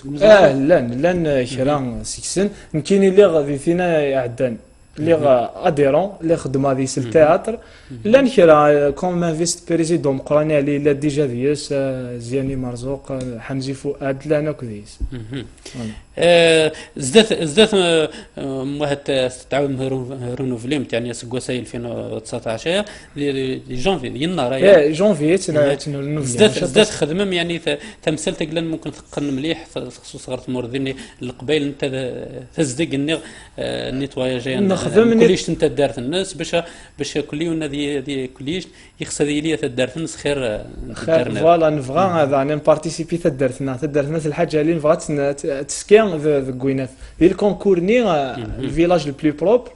لان شرا سيكسن يمكن اللي غادي فينا يعدان اللي اديرون اللي خدم هذه التياتر لان كرا كوم انفيست بريزيدون قراني عليه لا ديجا دياس زياني مرزوق حمزي فؤاد لا كذيس زدت واحد تعاون رونوفلي يعني سكواساي 2019 جونفي ينار جونفي زدت خدمه يعني تمثال تقلن ممكن ثقن مليح خصوص غير الموردين القبائل انت تزدق النيتواياج نخدم كليش انت دارت الناس باش كل يوم هذه كليش يخص هذه لي تدارت الناس خير فوالا نبغى هذا يعني نبارتيسيبي تدارتنا الحاجه اللي نبغى تسكي ذكوينات ديال الكونكورني الفيلاج البلو بروب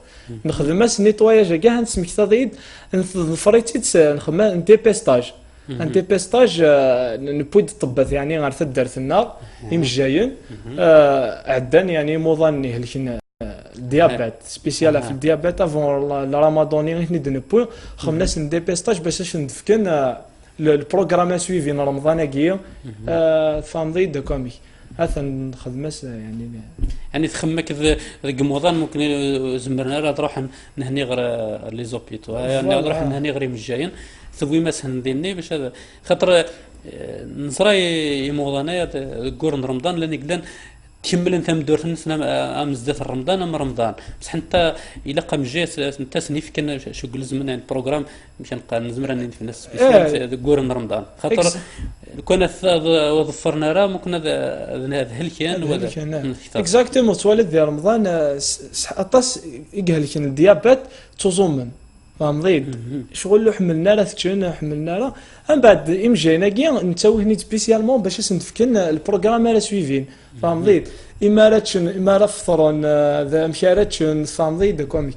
نخدم نيتواياج كاع نسمك تضيد نفريتيت نخدم ديبيستاج ديبيستاج نبود طبات يعني غير تدارت النار يمجاين عدان يعني مظني هلكن الديابيت سبيسيال في الديابيت افون رمضان غير ندنبو خمناس نديبيستاج باش ندفكن البروغرام سويفي رمضان كيا فامضي دكومي هذا نخدم يعني تخمك رمضان ممكن زمرنا تروح نهني غير لي زوبيتو يعني نروح نهني غير مجايين ثوي مثلا نديني باش هذا خاطر نصراي موضانيا كورن رمضان لان قلنا تكمل انت مدور الناس ام زدت رمضان ام رمضان بصح انت الا قام جات انت سنيف كان شو قل زمن يعني بروغرام مش نبقى نزمر في الناس كورن رمضان خاطر كنا وظفرنا راه ممكن هذا هلكان ولا اكزاكتومون توالد ديال رمضان اطاس يقهل كان الديابات تزومن فهمضيد شغل حملنا راه حملنا راه من بعد امجينا كيا نتوهني سبيسيالمون باش نتفكن البروغرام راه سويفين فهمضيد امارات فطرون ذا مشارات فهمضيد كومي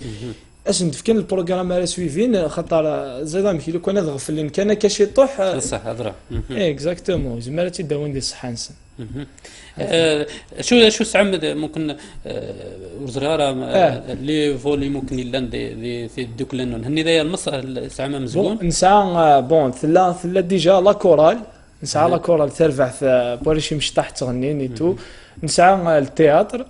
اسند في كان البروغرام على سويفين خاطر زيد مكي لو كان غفل لين كان كاشي طوح صح هضره. اكزاكتومون زعما تيداوين دي الصحه نسن. شو سعم ممكن وزراره لي فولي ممكن يلان دي في دوك لانه هني ذا المصر سعم مزبون نسعى بون ثلا ديجا لا كورال نسعى لا كورال ترفع في بوريشي مش تحت تغني نيتو نسعى التياتر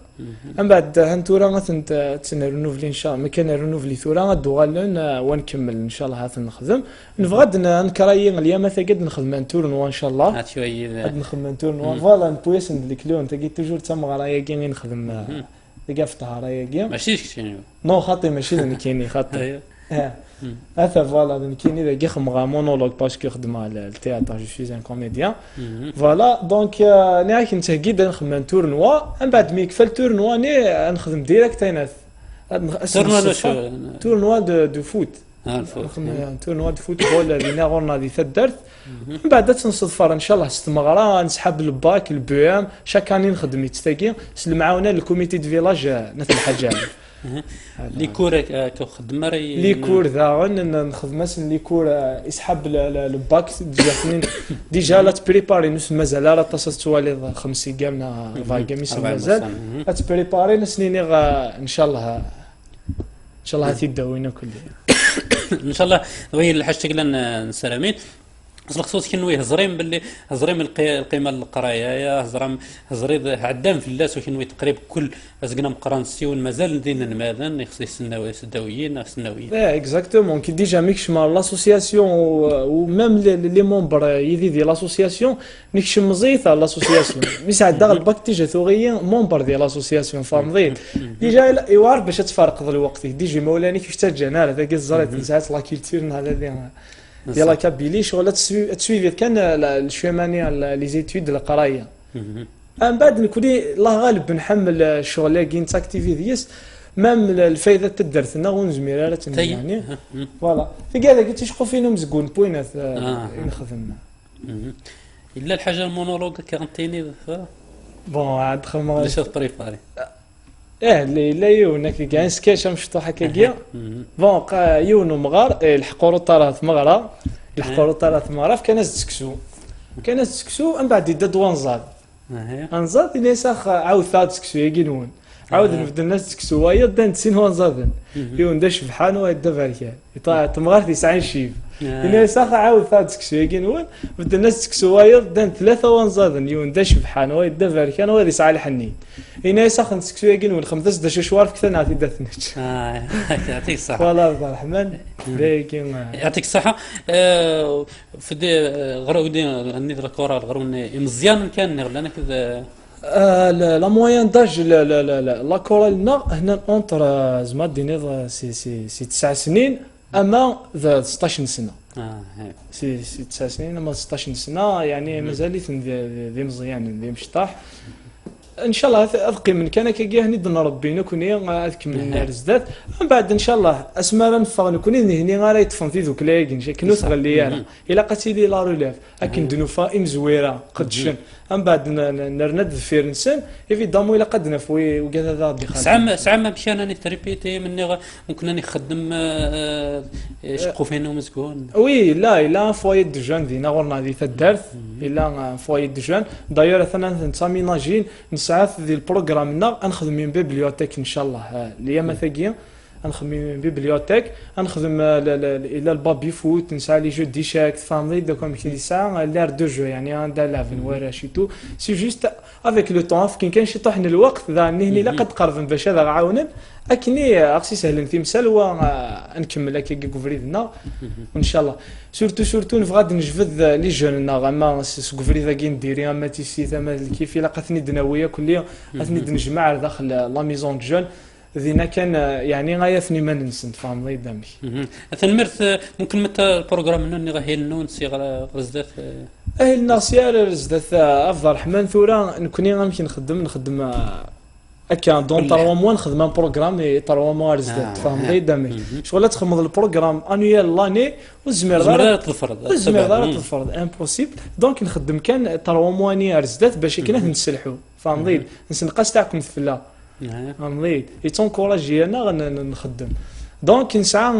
من بعد هنتورا مثلا تنرنوفلي ان شاء الله ما كان رنوفلي ثورا دوغالن ونكمل ان شاء الله هاث نخدم نبغى نكراي اليوم قد نخدم نتورنوا ان شاء الله هات شويه قد نخدم نتورنوا فوالا نبويس نديكلون تاكي توجور تما غرايا كي نخدم تلقى في طهرايا كي ماشي شنو نو خاطي ماشي اللي كاينين خاطي هذا فوالا اللي كاين اذا كيخدم غا مونولوج باسكو يخدم على التياتر جو سوي ان كوميديان فوالا دونك ني كنت قيد نخدم تورنوا من بعد مي كفل تورنوا ني نخدم ديريكت ايناث تورنوا دو فوت تورنوا دو فوتبول اللي نغورنا دي ثدرت من بعد تنصدفر ان شاء الله استمغرا نسحب الباك البي ام شاكاني نخدم يتستاكي المعاونه الكوميتي دو فيلاج نفس الحاجه لي كور كخدمه لي كور ذا نخدم مثلا لي كور يسحب الباك ديجا لا تبريباري نص مازال راه تصلت والي 5 كامنا فاكا مازال تبريباري نسنين ان شاء الله ان شاء الله تيداوينا كل ان شاء الله وهي الحاجه لنا نسلامين الخصوص كنوي هزريم باللي هزريم القيمه القرايه هزريد عدام في اللاس وكنوي تقريبا كل ازقنا مقرانسيون مازال ندير ماذا يخص السنويين اكزاكتومون كي ديجا ميكش مع لاسوسياسيون و ميم لي مونبر يدي دي لاسوسياسيون ميكش مزيطه لاسوسياسيون ميس عدا الباك تيجا ثوريين مونبر ديال لاسوسياسيون فامضيت ديجا يوارد باش تفرق الوقت ديجي مولاني كيفاش تجانا هذا كي الزريت ساعات لا كولتور هذا ديال كابيلي شغل تسويفي كان الشوماني لي زيتود القرايه من بعد نكوني الله غالب نحمل الشغل كاين تاكتيفي ديس مام الفايده تدرت لنا ونزمير يعني فوالا في كاع قلت شقو فينا مزقون بوينات نخدم الا الحاجه المونولوج كارنتيني بون عاد خمر ليش بريباري لا يونك كاع سكيتش مشطوح هكايا بون يونو مغار الحقورو طرات مغرا الحقورو طرات مغرا كان ناس تسكسو من بعد يدد وانزاد انزاد نيساخ عاود ثاد سكسو يقينون عاود نبدا الناس تسكسو ويا دان تسين وانزاد يون داش بحان ويدا بركان يطلع تمغار في ساعين شيف نيساخ عاود ثاد سكسو يقينون بدا الناس تسكسو ويا دان ثلاثه وانزاد يون داش بحان ويدا بركان ويا ساعه الحنين هنا يسخن تسكسو يقينون خمسة داش شوار في كثر نعطي دثنش يعطيك الصحه والله عبد الرحمن لكن يعطيك الصحه في دي غرودي النيد الكره الغرون مزيان كان غير انا كذا لا موين داج لا كورال هنا اونتر زعما ديني سي 9 سنين اما 16 سنه سي 9 سنين اما 16 سنه يعني مازال ذي مزيان ذي مشطاح ان شاء الله اذقي من كان كي هني نربينا كوني نكمل رزدات من بعد ان شاء الله اسماء نفغ كوني هني غير يتفن في ذوك لاكين كنو تغلي انا الا قتي لي لا روليف اكن دنوفا ام زويره قدشن من بعد نرند في نسن ايفيدامون الا قد نفوي وكذا هذا ساعه مشى انا نتريبيتي مني ممكن اني نخدم شقو فينا ومسكون وي لا فوايي دو جون دينا غورنا دي تدارت الا فوايي دو جون داير ثنا نساميناجين ساعات ذي البروغرام نخدم من بيبليوتيك ان شاء الله اليوم ثقيل نخدم من بيبليوتيك نخدم الى البابي فوت نسعى لي جو دي شاك فاملي دوكم كي ساعه لير دو جو يعني ان دالافن ورا شيتو سي جوست افيك لو طون كي كان شي طحن الوقت ذا هني لا قد قرب باش هذا عاونا اكني اقسي سهل في مثال نكمل هكا كوفريدنا وان شاء الله سورتو نبغى نجبد لي جون ما كوفريدا كي نديري اما تيسي ثما كيف الا قاتني دناويه كل يوم قاتني نجمع داخل لا ميزون جون ذينا كان يعني غايفني ما ننسى فهم الله يدامي ثنمرت ممكن متى البروغرام انه غير النون صيغه رزدات الناصيه رزدات افضل رحمن ثوره نكوني غنمشي نخدم اكا دون 3 موا نخدم ان بروغرام 3 موا رزدات فهم الله يدامي شغل تخمض البروغرام انويال لاني والزمير تفرض امبوسيبل دونك نخدم كان 3 موا ني رزدات باش كنا نسلحوا فهم نقاش تاعكم في الله نضيد يتونكوراجي انا نخدم دونك نسعى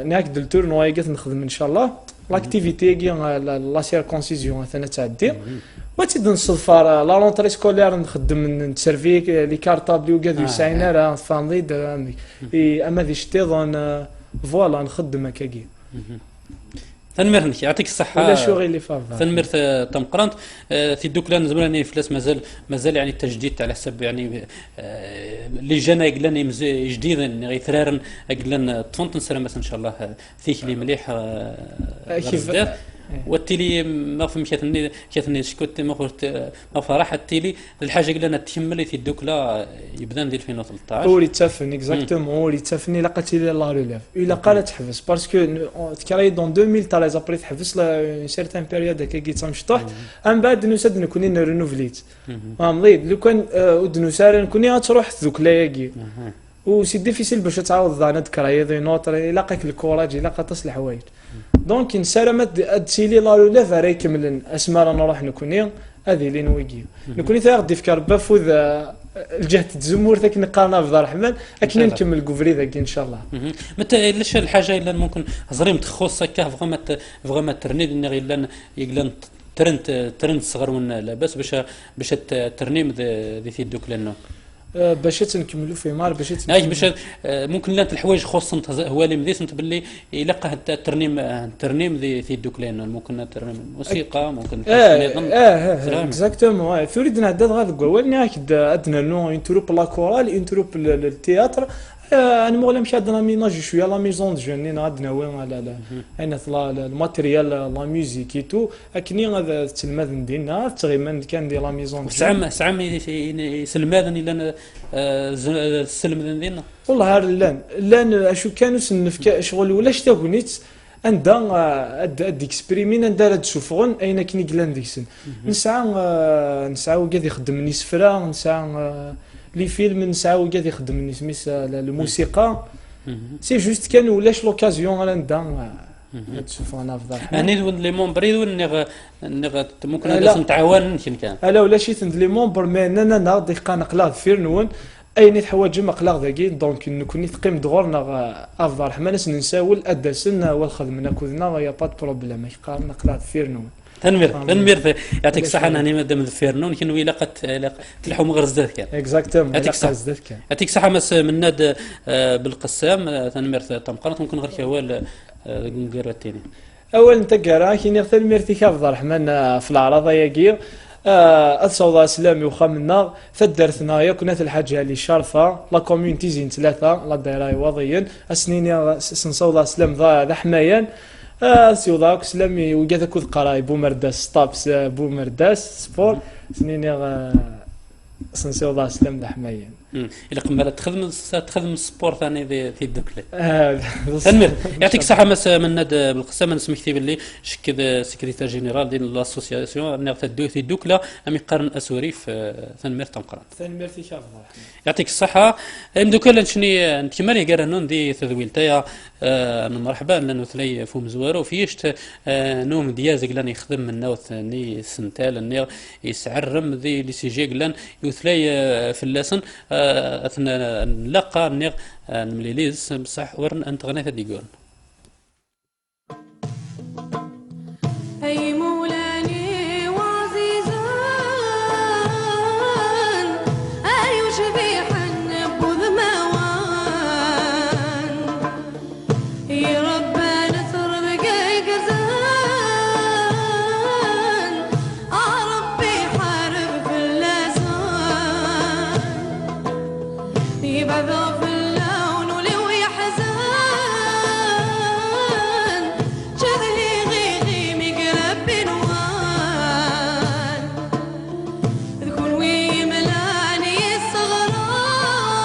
ناكد التورنوا قالت نخدم ان شاء الله لاكتيفيتي كي لا سيركونسيزيون ثنا تعدي ما تيد نصفر لا رونتري سكولير نخدم نتسيرفي لي كارطابلي وكاع يسعينا راه فانديد اما ذي شتيضن فوالا نخدم هكاكي ثنمرنك يعطيك الصحة ولا شغل اللي فاضل ثنمر تم قرنت في الدوكلان زمراني فلاس مازال يعني التجديد على حسب يعني اللي جانا يقلن جديدا غيثرارن يقلن طفنت نسرى مثلا ان شاء الله فيك لي مليح كيف والتيلي ما فهم كيثني شكوت ما فرح التيلي الحاجه قلنا تكمل في الدوكلا يبدا ندير 2013 هو اللي تفني اكزاكتومون هو اللي تفني لقيت لي لا ريليف الا قالت تحبس باسكو تكراي دون 2013 ابري تحبس لا سيرتان بيريود هكا كي تمشطح من بعد نسد نكوني نرينوفليت مضيد لو كان ودنو سار نكوني تروح ذوكلاياكي وسي ديفيسيل باش تعاود ضانا ذكريات نوتر يلاقيك الكوراج يلاقى تصل الحوايج دونك نسالمت ادسيلي لا ريليف راه يكمل اسماء نروح نكوني هذه اللي نويكي نكوني تاغدي فكر بفوذ الجهه الزمور ذاك نقارنا في دار الرحمن اكن نكمل كوفري ذاك ان شاء الله متى لاش الحاجه الا ممكن زريم تخص هكا فغما ترنيد الا يقلن ترند صغر ولا لاباس باش الترنيم ذي في الدوك لانه باش تنكملوا في مار باش باش ممكن لا الحوايج خصهم هو اللي مديت انت باللي يلقى الترنيم في الدوك لانه ممكن ترنيم موسيقى ممكن اكزاكتومون ثوريد نعداد غاد قوال ناكد ادنا نو اون تروب لا كورال اون تروب التياتر انا مغلا مشى عندنا ميناج شويه لا ميزون جوني عندنا وين على اين الماتيريال لا ميوزيك تو اكني غاد التلماذ ندينا تغيمن كان ديال لا ميزون سعم يسلماذن الا السلم ندينا والله لان اشو كانوا سنفك شغل ولا شتاغونيت عندها ديكسبريمين عندها تشوفون اين كني كلان ديكسن نسعى وقاعد يخدم ني سفرا نسعى لي فيلم نسعى وقاعد يخدم ني سميس الموسيقى سي جوست كان ولاش لوكازيون على عندها تشوف انا افضل اني لي مونبري ممكن هذا نتعاون يمكن كان الا ولا شي تند لي مونبر مي انا ناضي قنقلا فيرنون اين تحواج مقلاغ ذاكي دونك نكوني تقيم دغورنا افضل حماس نساول ادسنا والخدمنا كودنا يا با بروبليم يقارن قلاغ فيرنون تنمير يعطيك الصحة أنا مادام فيرنون كنوي لاقت تلحو مغرز ذات كان اكزاكتومون يعطيك الصحة مس من ناد بالقسام تنمير تمقرط ممكن غير كوال قراتيني اول انت قرا كاين غير تنميرتي كافضل الرحمن في الاعراض ياكي الصودا سلامي وخامنا فدرتنا يا كنا الحاجه اللي شارفه لا كوميونيتي زين ثلاثه لا دايره وضيا اسنين صودا سلام ذا حمايان سيوضاك سلامي وقاعد كود قراي بومرداس ستابس بومرداس سبور سنين سنسيوضا سلام ذا حمايان إلا قمرة تخدم السبور ثاني في الدوكلي تنمير يعطيك الصحة مس من ناد بالقسم أنا سمي كتب اللي شكد سكرتير جينيرال ديال لاسوسياسيون نغ تدو في الدوكلا أمي قرن أسوري في تنمير تمقرن تنمير في شاف يعطيك الصحة مدوكلا نشني نتكمل قرنون دي تذويل تايا مرحبا لأنه ثلي فوم زوارو فيشت نوم دياز قلان يخدم من نوث ني سنتال النير يسعرم ذي لي سيجي قلان يثلي في اللسن اثنا نلقى نيغ نمليليز بصح ورن انت غنيت ديقون اي مولاني وعزيزان اي شبيحا بوذ موان يا ربنا تربق قزان ربي حارب في اللسان يبعث في اللون ولو يحزن شذلي غيغي مقرب بنوان ذكون ويملاني الصغران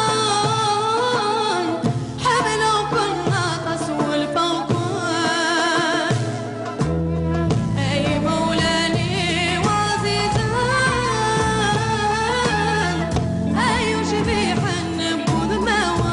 حبلو كنا قسو الفوقان اي مولاني وعزيزان اي شبيحا بوذ موان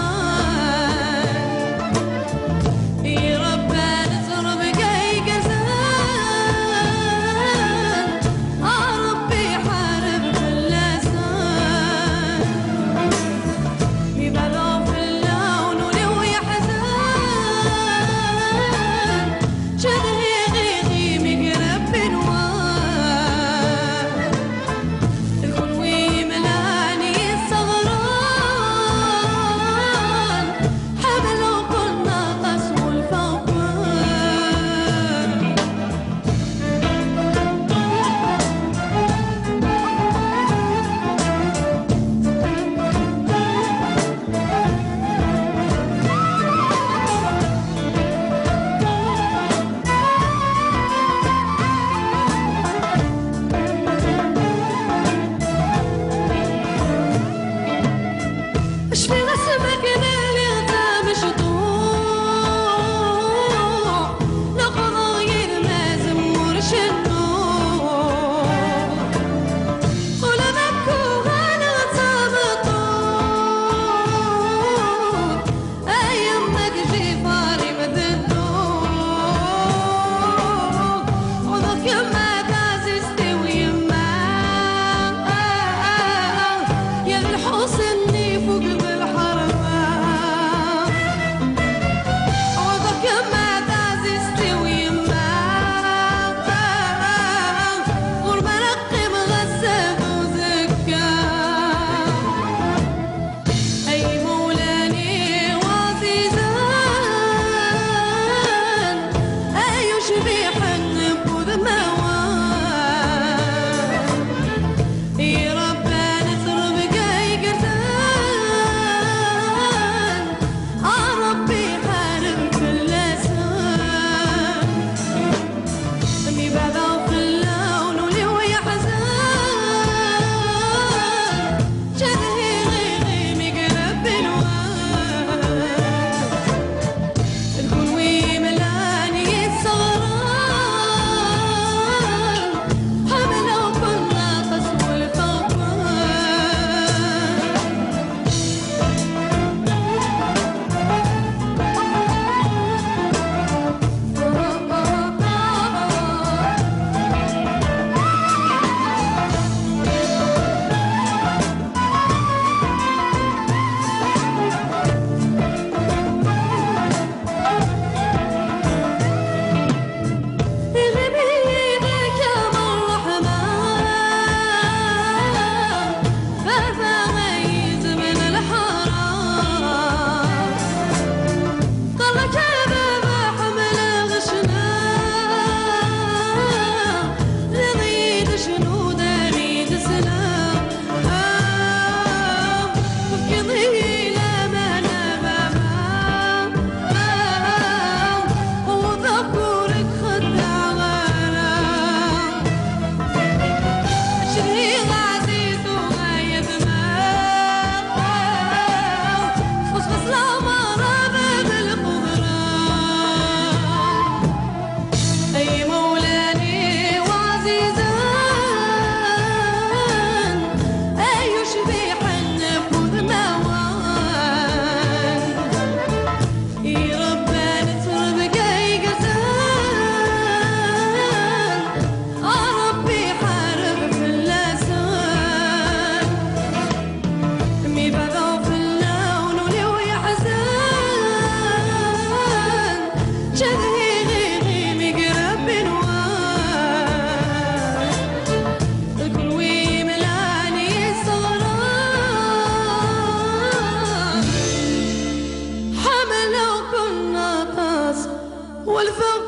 والفقار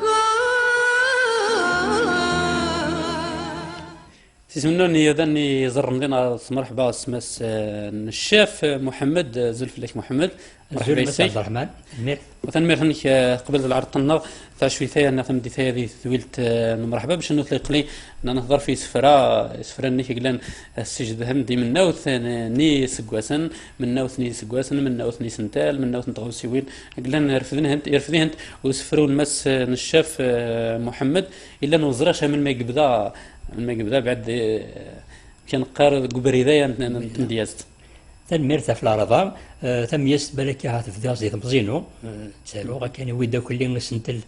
تسمنوني يذني زر مدينة مرحبا سماس الشاف محمد زلف لك محمد مرحبا زول يسي عبد الرحمن مير وثنمير ثنك قبل العرض النظر تاع شوي ثايا انا ثم دي ثايا ذي ثويلت مرحبا باش نطلق لي نهضر في سفرة نيك قلان السجد هندي من نوث ني سقواسن من نوث ني سقواسن من نوث ني سنتال من نوث نتغوسيوين قلان يرفذين هند وسفروا المس نشاف محمد الا نوزراش من ما يقبدا بعد كان قار قبري ذايا نديازت تنمير في العرضة تم يسبلك هات في داز مزينو سالو كان ويدا كل نسنتل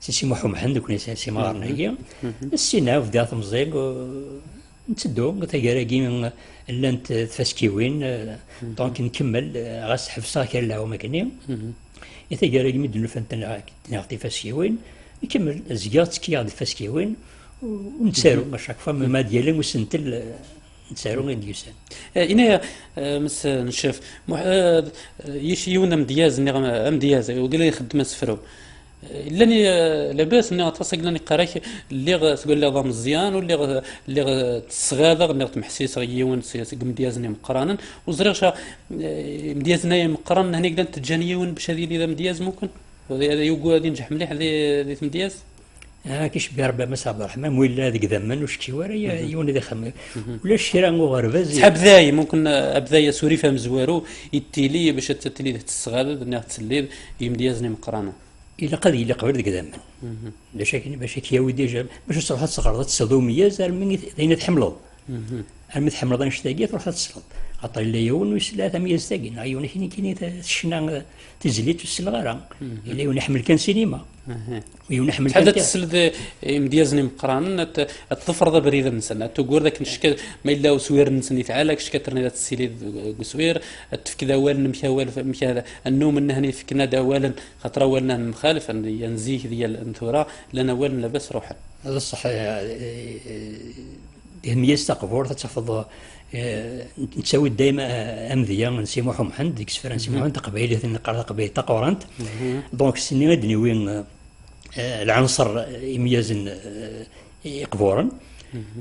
سي محمد كنا سي مارنا هي السينا في داز مزيق نتسدو تاكاراكي من لانت تفاسكيوين دونك نكمل غاس حفصه كان لا وما كني تاكاراكي مدن فانت نعطي فاسكيوين يكمل زيات كي فاسكيوين ونتسارو ماشاك فما ما ديالي وسنتل نتسارو غير ديوسان إنا مس نشاف يشيونا مدياز مدياز وقال لي خدمة سفرو لاني لاباس اني غتفصق لاني قراك اللي تقول لي ضا مزيان واللي تسغادا اللي تمحسيس غيون مديازني مقرانا وزريغشا مديازنا مقران هنا قلت تجانيون باش هذه اللي مدياز ممكن هذا يوقو غادي ينجح مليح هذه مدياز كيش بيربى مسا عبد الرحمن ولا هذيك ذمن وشتي ورا يوني ذا خم ولا الشيران غرباز سحب ذاي ممكن ابذايا سوري فهم زوارو يتيلي باش تتلي تسغال انها تسلي يمديازني مقرانا الى قضيه اللي قبل ذيك ذمن لا شك باش كي ودي جاب باش تروح تصغر تصدوميه زال من ثين تحملوا المت حملوا نشتاقي تروح تصلب عطى لي يون وسلاثه ميز تاقين عيوني كاين الشنا تزليت السلغاره الا يون يحمل كان سينما ويون يحمل حتى تسلد مديازني مقران تفرض بريده نسنا تقول ذاك نشك ما الا سوير نسني تعالى كشكترني ذات السيلي قسوير تفك داوال مشى النوم انه فكنا داوالا خاطر ولنا مخالف ينزيه ديال الانثوره لنا وال لاباس روحا هذا صح ميز تقبور تتفضل نسوي دائما امذيه نسي محمد ديك السفره نسي محمد قبيله نقرا قبيله تقورنت دونك السنين غادي وين العنصر يميزن يقبورن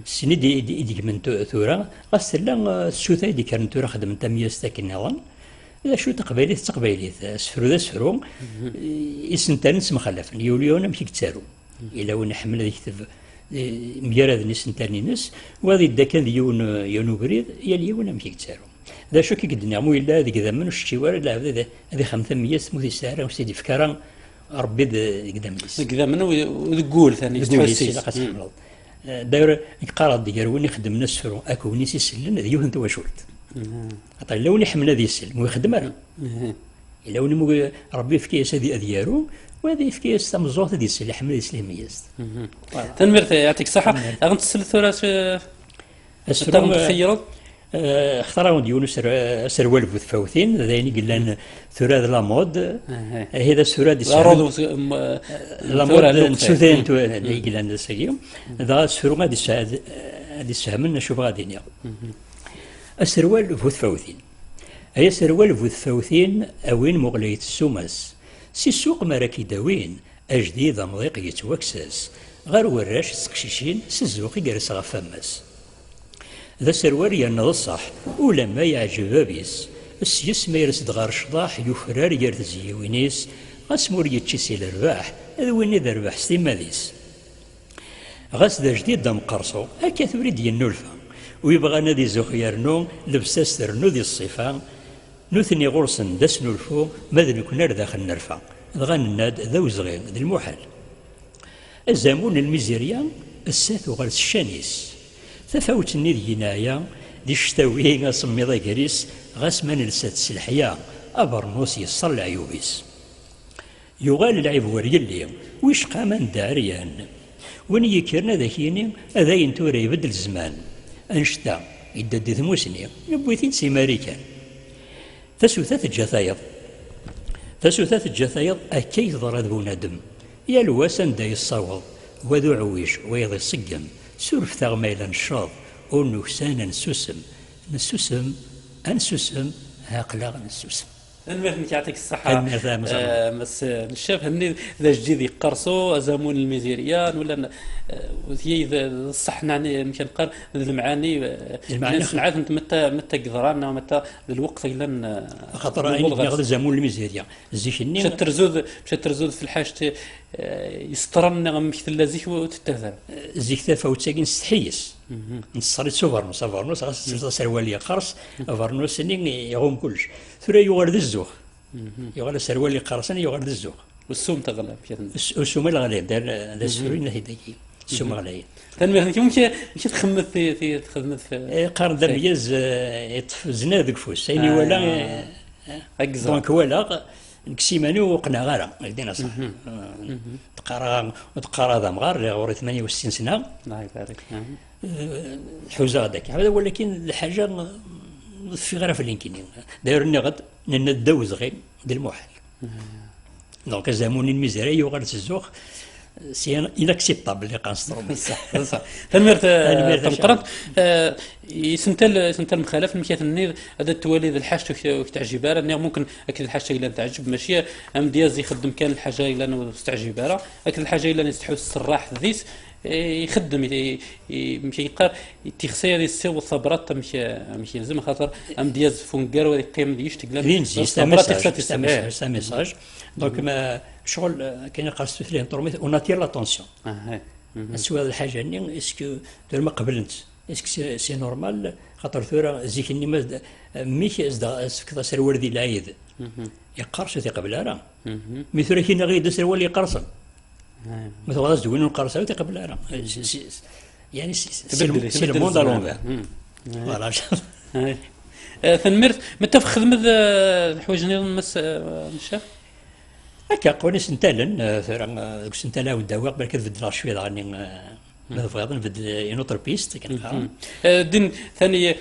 السني ديك من ثوره غسلا السوثه ديك كانت ثوره خدمت ميز تاك النظام اذا شو تقبيله سفرو ذا سفرو يسنتان نسم خلف يوليون مشي كتسارو الا وين حمل هذيك مجرد نس نتاني نس وهذه الدكان يون بريد يلي ولا مشي كتسارو ذا شو كي قدنا مو الا هذيك ذا من الشوارع لا هذه 500 سموثي سعره وسيدي فكران ربي قدام ليس قدام وتقول ثاني تحسيس داير قرا ديال وين يخدم ناس فرو اكو نيس يسلن ذيو انت وشولت عطا لو نحمل هذه السلم ويخدم راه الا وني ربي في كيس هذه اذيارو وهذه في كيس تمزوط هذه السلم حمل الاسلاميات تنمير يعطيك الصحه غنتسل الثلاث السلام تخيروا اختاروا ديونو سروال فوثين ذاني قلنا ثورة لا مود هذا الثورة دي لا مود سوثين اللي قلنا سيوم ذا الثورة غادي السهم نشوف غادي السروال فوثين هي سروال فوثين اوين مغلية السوماس سي السوق مراكي داوين اجديد مضيق يتوكساس غير وراش سقشيشين سزوق يجرس غفاماس ذا سروال ينض الصح ولا ما يعجب بيس السيس ما يرسد غار شضاح يفرار يرد زيوينيس غاسمور يتشيسي الرباح هذا وين ذا رباح ستيماليس غاس ذا جديد دم قرصو هكا ثوري ديال النولفا ويبغى نادي زخيرنو لبساس ترنو ذي الصفا نوثني غرسن داس نولفو ماذا نكون داخل نرفا غان الناد ذا وزغير ذي المحال الزامون الميزيريا الساث وغرس الشانيس تفاوتني ذي نايا دي الشتاوي غاسمي ذا كريس غاس ما نلسات السلحيا أبرنوس يصل العيوبيس يغال العيب وريلي ويش قامان داريان وين يكرنا ذاكيني هذا ينتورا يبدل الزمان أنشتا يدد ثموسني نبويتين سي ماريكان تسوثات الجثايض أكيد ضرد بونادم يا الواسن دا يصاوض وذو عويش ويضي الصقم سورف ثغميلا الشاض ونكسان نسوسم أنسوسم هاقلا نسوسم المثل يعطيك الصحة. مس الشاف هني إذا جديد يقرصوا أزامون الميزيريان ولا هي إذا صح يعني يمكن قال المعاني سمعت أنت متى قدران ومتى الوقت إلا خاطر ياخذ زامون الميزيريا زيشني مشات ترزود في الحاجة يسطرن مثل زيك وتتثر زيك تفا وتساقين ستحيس نصريت سوفرنوس غاس سروالي قرص فرنوس ني يغوم كلش ثري يغرد الزوخ يغرد سروالي قرصن يغرد الزوخ والسوم تغلب السوم الغليب دار السوريين هذيك السوم غليب ممكن ممكن تخمم في تخدمت في قارن ذا مياز يطف زناد كفوس يعني ولا دونك ولا نكسيماني وقنا غارة هكذا صح تقرا هذا مغار اللي غوري 68 سنة الله يبارك الحوزة هذاك هذا ولكن الحاجة في غير في اليمكن دايرني غد ندوز غير ديال المحال دونك زاموني الميزاري يغرد الزوخ سي اناكسيبتابل اللي قنصدرو صح صح تنمرت تنقرط سنتل المخالف المكيثني هذا التوالي ذا الحاجه وتعجبها لان ممكن اكيد الحاجه الا تعجب ماشي ام دياز يخدم كان الحاجه الا نستعجبها اكيد الحاجه الا نستحوس الصراح ذيس يخدم يمشي يقار تيخسي هذه السي والصبرات مشي يلزم خاطر ام دياز فونكار ويقيم ديش تقلب سا ميساج دونك ما شغل كاين قاص فيه نطرمي وناتير لاتونسيون السؤال الحاجه ني اسكو دير ما قبلنت اسكو سي نورمال خاطر ثوره زيكني ما ميش كذا سروال ذي العيد يقرص تقبل راه مثل كاين غير يدس سروال يقرصن مثل غاز دوين القرصه تقبل راه يعني سي الموند الونفير فوالا ثنمرت متى خدمت الحوايج نمس الشاف هكا قوني سنتالن ثورة سنتالا والدواء قبل كتبدل شويه غاني نبغي نبدل ينوتر بيست كان دين ثاني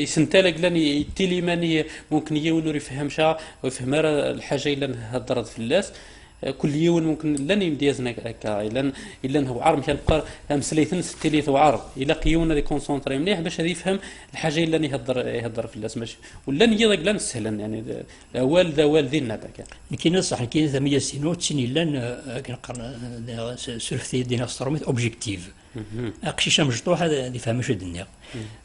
سنتالا قلاني تيليماني ممكن يولو يفهمشها ويفهم الحاجه الا هضرت في الناس كل يوم ممكن لن يمديزنا هكا الا هو عارف كان بقى مسليتن ستيليث وعارف الا قيونا دي كونسونطري مليح باش هذا يفهم الحاجه الا يهضر في الناس ماشي ولا يضيق لنا سهلا يعني الاول ذا والدينا بك كاين صح كاين ثميه سينو تسني لان كنقرا سورفتي دينا ستروميت اوبجيكتيف اقشيشه مجطوحه اللي فهمش الدنيا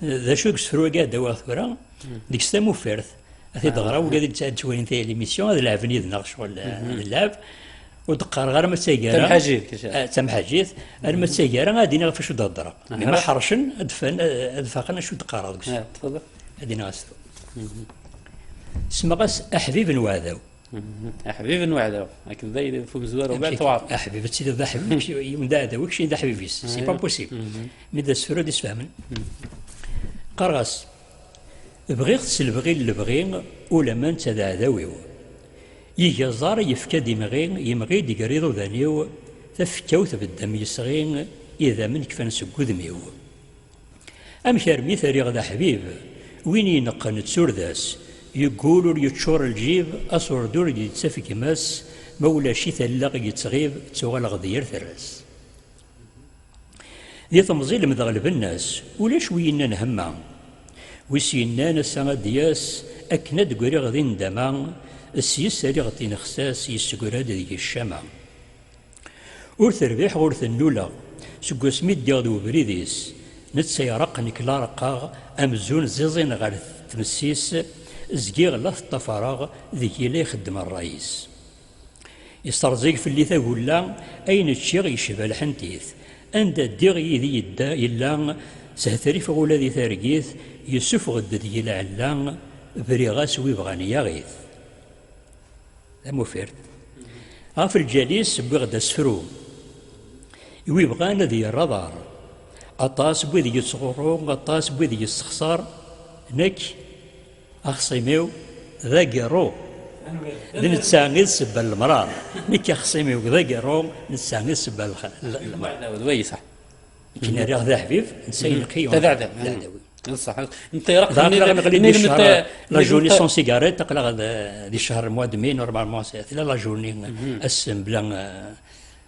ذا شو كسروا كاع دوا ثورا ديك ستامو فيرث هذه دغرا وقاعد تسوين ثاني ليميسيون هذا العفني ذنا شغل اللعب ودقار غير ما تسيقرا تمحاجيت ما تسيقرا غادينا فاش تهضر ما حرشن ادفاقنا شو دقار هذوك تفضل غادينا غاسلو سمغاس احبيب وعداو احبيب وعداو هكذا يفهم زوار وبعد تعرف احبيب تسيد ذا حبيب من دا وكشي دا حبيبيس سي با بوسيبل مي دا السوره دي سفهمن قرغاس بغيت سلبغي اللبغي ولا ما انت ذا عداويو يجي زار يفكا ديمغين يمغي ديقريضو ذانيو تفكاو تبدم يسغين إذا من كفان سكو ذميو أمشار مثالي غدا حبيب وين ينقن تسور ذاس يقولوا يتشور الجيب أصور دور يتسافك ماس مولا شي ثلاغ يتغيب تغال غدير ثراس ذي تمزيل مذغلب الناس ولاش وينا نهما ويسينا نسا دياس أكند قري غدي ندما السيساري غطي نخساس يسقرا ديك الشمع ور تربيح ور النولا سكو سميت ديالو بريديس نتسيرق نكلارقا امزون زيزين غير تمسيس زكيغ لا الطفراغ ذيك لا يخدم الرئيس يسترزيق في اللي تقول اين تشيغ يشبه الحنتيث عند الديغ يدي يدا الا سهتري فغولا ذي ثارقيث يسوف غد ذي العلان بريغاس ويبغاني يغيث مفير غاف الجليس بغدا سفرو ويبغانا ذي الرضار أطاس بوذي يصغرو أطاس بوذي يستخسر نك أخصيميو ذا قرو ذي نتساقيد سبا المرار نك أخصيميو ذا قرو نتساقيد سبا المرار ذوي صح كنا رياض ذا حبيب نسيل قيوم تذعذب صح انت رقم لا جورني سون سيجاريت تقلق دي شهر موا دمي نورمالمون لا جورني اسم بلا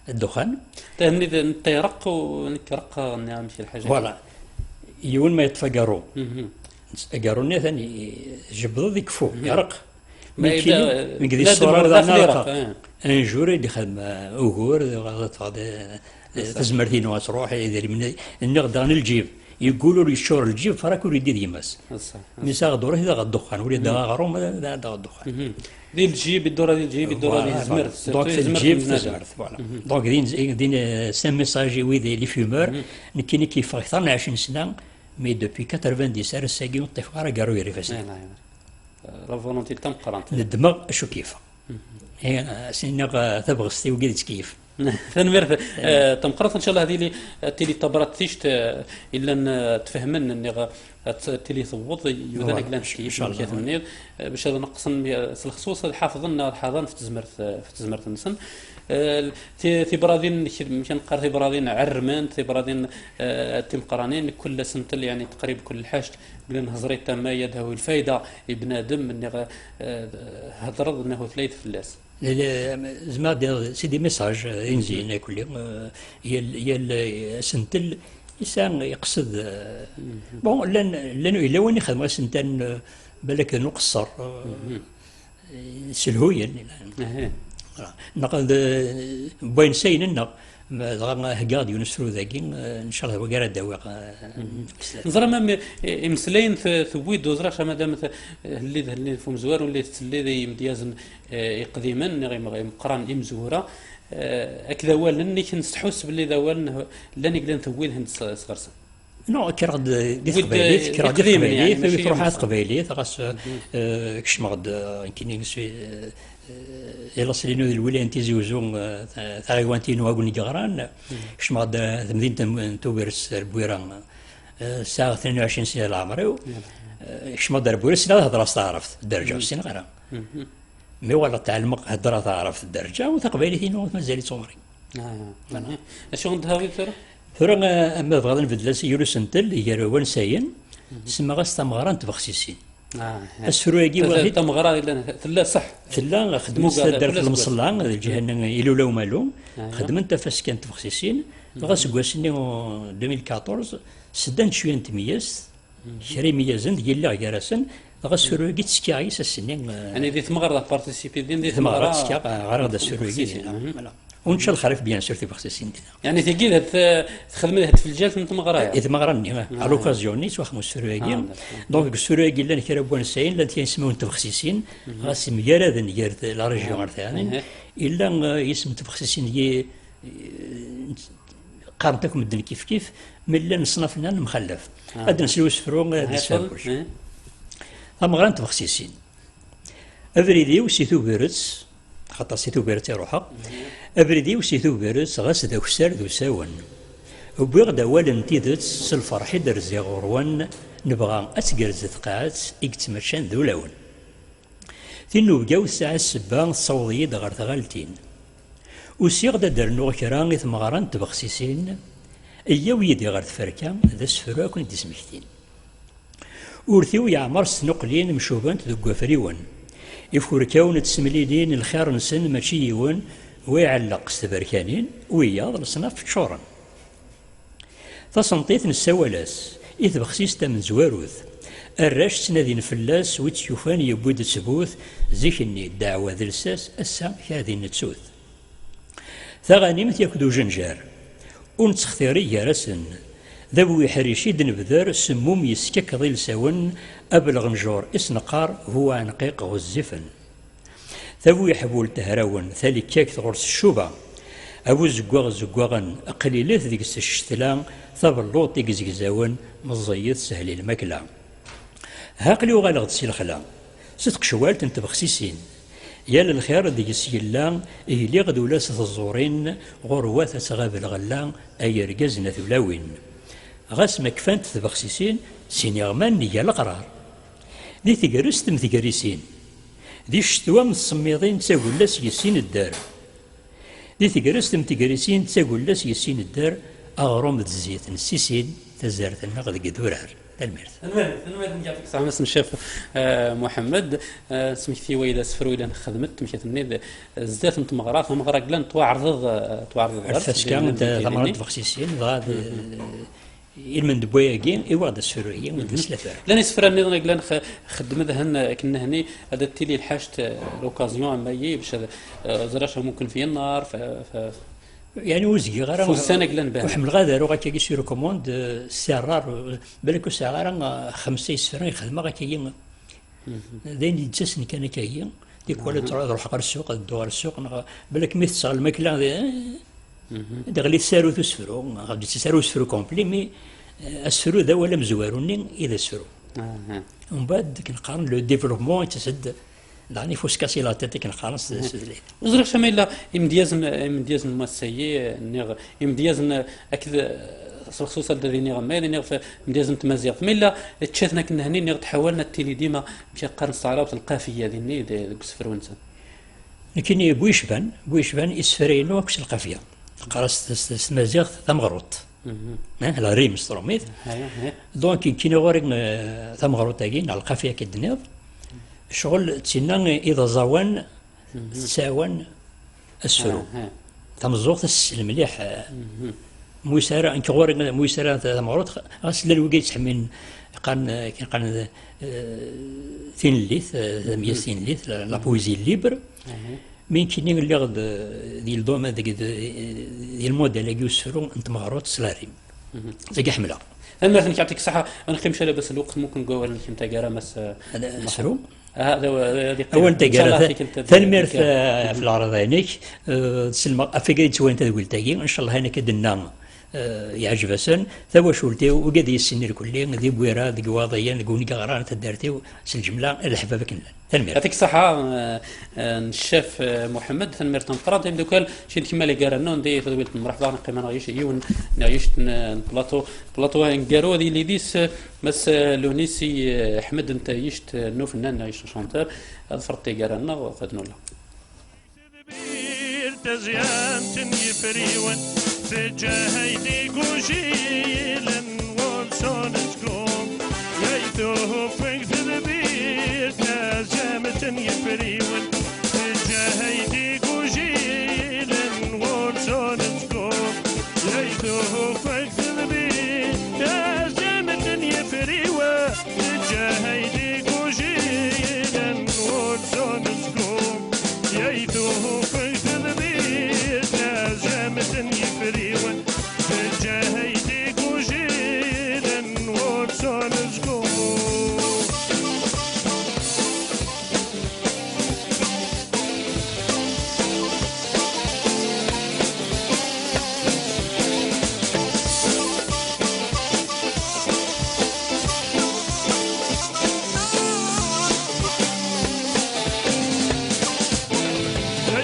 الدخان انت يرق ونكرق نعم شي الحاجه فوالا يون ما يتفقروا قاروني ثاني جبدوا ذيك فوق يرق من كذي الصورة ذا نلقى ان جور اللي خدم اوغور تزمرتين وتروح يدير من نقدر نجيب يقولوا لي الشور الجيب فراك ولي يدير يمس مساغ دوره اذا غدخان ولي دا غروم دا غدخان ديال الجيب الدوره ديال الجيب الدوره ديال الزمرت دونك الجيب الزمرت فوالا دونك دين سان ميساجي ويدي لي فيمور كاين كيف اكثر من 20 سنه مي دوبي 90 سنه ساكي الطفل راه قالوا يري فاسد لا فولونتي تم قرانت الدماغ شو كيف هي سينا تبغى ستي وقيت كيف ثنمير تمقرات ان شاء الله هذه اللي تيلي تبرات تيشت الا تفهمن اني تيلي ثوض يوذا كلان كيف كيف باش هذا نقصن الخصوص حافظنا الحضان في تزمرت النسن في برادين يمكن نقرا في برادين عرمان في برادين تمقرانين كل سنه يعني تقريبا كل حاجه بلا نهزري تما يده الفايده بنادم اني هضر انه ثلاث فلاس زعما سي دي ميساج انزين كل هي سنتل انسان يقصد بون لانه الا وين يخدم سنتان بالك نقصر سلهويا نقل بوين سين هكاد يونسرو ذاكي ان شاء الله وقال الدواء نظرا ما مسلين ثويد وزرا مادام اللي فم زوار واللي تسلي مديازن قديما مقران مزوره اكذا والني كنستحس باللي ذا والن لاني قلنا ثويد هند صغرسن نو كراد دي قبيليت كراد دي قبيليت في روحات قبيليت غاس كش مغد يمكن يسوي إلا سلينو الولاية تيزوزون تاغيوانتينو أقول نجاران كش مغد مدينة توبرس البويران الساعة 22 سنة العمر كش مغد البويرس لا هضرة تعرف الدرجة والسنة غيرها مي ولا تعلمق هضرة تعرف الدرجة وتقبيليتينو مازال صغري اشو نتهاوي ثورة أما بغض الفدلاس يورو سنتل يروان ساين سما غاس تمغران تبخسيسين السرويجي واحد تمغرا ثلا صح ثلا خدمت دار في المصلى الجهه يلو لو مالو خدمت فاش كانت تبخسيسين غاس كواسني 2014 سدان شويه نتميز شري ميازن ديال لا كراسن غاس سرويجي تسكاي سنين يعني دي تمغرا بارتيسيبي دي تمغرا تسكا غير السرويجي وان شاء الله خرف بيان سور تبخسيسين يعني تقيل تخدم في الجال انت مغرايا اذا مغراني على لوكازيون نيت واخ السرويجي دونك السرويجي اللي كيربون ساين لا تيسمون تبخسيسين غاس ميارادن يرد لا ريجيون ثاني الا يسم تبخسيسين هي قارنتكم الدن كيف ملي نصنفنا المخلف غادي نسلو سفرو ديسفاكوش مغران تبخسيسين افريدي وسيتو بيرتس خاطر سيتو بيرتي روحها ابردي وسيتو بيرتس غاس ذاك السار ذو ساون وبغدا والن تيدت سلفرحي درزي غروان نبغى اتقرز ثقات يكتمشان ذو لون تينو بقاو الساعة السبا الصوضية دغر ثغالتين وسيغدا درنو كران ثمغران تبخسيسين اياو يدي غير تفركا ذا سفرا كون تسمكتين ورثيو يعمر سنقلين مشوبان ذو فريون يفوركاون تسمليلين الخير نسن ماشي يون ويعلق استبركانين وياض الصناف شورا تصنطيت نسوالاس إذ بخسيس من زواروث الراش تنادي نفلاس ويتشوفان يبود تسبوث زيكني الدعوة ذلساس السا هذه نتسوث ثغانيمت ياكدو جنجار ونتسختيري يارسن ذوي حريشي دنبذر سموم يسكك ظل سون أبلغ نجور اسنقار هو عنقيق والزفن ثوي حبول تهراون ثالي كاك غرس الشوبة أبو زقواغن قليلات ذيك الشتلان ثبلوط ديك زقزاون مزيط سهل الماكلة هاقلي وغالغ تسي الخلا صدق شوال تنتبخسيسين يال الخير ديك السيلان إهلي غدو لاس الزورين غروات تغاب الغلان أي رقازنا ثلاوين غاس مكفانت تبخسيسين سيني غمان نيا القرار دي تقرست متقرسين دي الشتوى من الصميضين تساقول لاس يسين الدار دي تقرست متقرسين تساقول لاس يسين الدار أغروم الزيت نسيسين تزارت النقد قدورار الميرث يعطيك الصحة مسن الشيخ محمد سميتي ويلا سفر ويلا خدمت مشيت النيد زدات مغرات قلان توعرض فاش كان ثمرات بخسيسين غاد من دبوياكي إيوا دا سفروية ود السلافة لان يسفر النظام قلنا خدم ذهن كنا هني هذا التيلي الحاجة لوكازيون اما يي باش زراش ممكن في النار يعني وزقي غير فوسانا قلنا بها وحمل غادر وغا كي سيرو كوموند السرار بالك السرار خمسة سفرين يخدم غا كي داين يتسسني كان كي ديك ولا تروح قر السوق الدوار السوق بالك مثل صار الماكله دغلي سارو تسفرو غادي تسارو سفرو كومبلي مي السفرو ذا ولا مزواروني اذا سفرو ومن بعد كنقارن لو ديفلوبمون تسد دعني فوس كاسي لا تيت كنقارن وزرق شميلا يمدياز المسيي نيغ يمدياز اكيد خصوصا الذين غمال نيغ مدياز تمازيغ ميلا تشاتنا كنا هني نيغ تحاولنا التيلي ديما باش قارن الصعرات القافيه ذي ديك سفرونسا لكن بويشبان يسفرينو اكش القافيه قرص تمازيغ ثمغروط لا ريم ستروميت دونك كي نغورك ثمغروطاكي على القافيه كدنيض شغل تسينا اذا زوان تساوان السرو تمزوغ تسلم مليح ميسارة انك غورك ميسارة ثمغروط غسل الوقيت تحمين كان ثين ليث ثمية ثين ليث لا بويزي ليبر مين كيني اللي غد ديال الدوما ديال الموديل اللي يسفروا انت مغروط سلاريم زي حمله انا مثلا يعطيك الصحه انا خمشه لاباس الوقت ممكن نقول لك انت قرا مس هذا سفروا هذا هو انت قرا ثلمير في العرض هناك تسلم افيكيت وين تقول تاكي ان شاء الله هنا كدنا يعجب سن ثوا شولتي وقد يسني الكل ذي بويرا ذي قواضيا نقول قران تدارتي الجمله الحبابه كنا ثلمير يعطيك الصحه الشيف محمد ثلمير تنقرض دوكال شي كيما اللي قرانا ندي تقول مرحبا قيما نعيش يون نعيش بلاطو نقارو هذه اللي ديس بس لونيسي احمد انت عيشت نو فنان نعيش شونتور هذا فرطي قرانا وخذنا له تزيان يفريون سجاهيدي قوشيلا وبصون سكوم يايثوه فيك تذبير نازامة يفريون سجاهيدي قوشيلا وبصون سكوم يايثوه فيك تذبير نازامة يفريون سجاهيدي قوشيلا وبصون سكوم يايثوه فيك تذبير نازامة يفريون سجاهيدي قوشيلا وبصون سكوم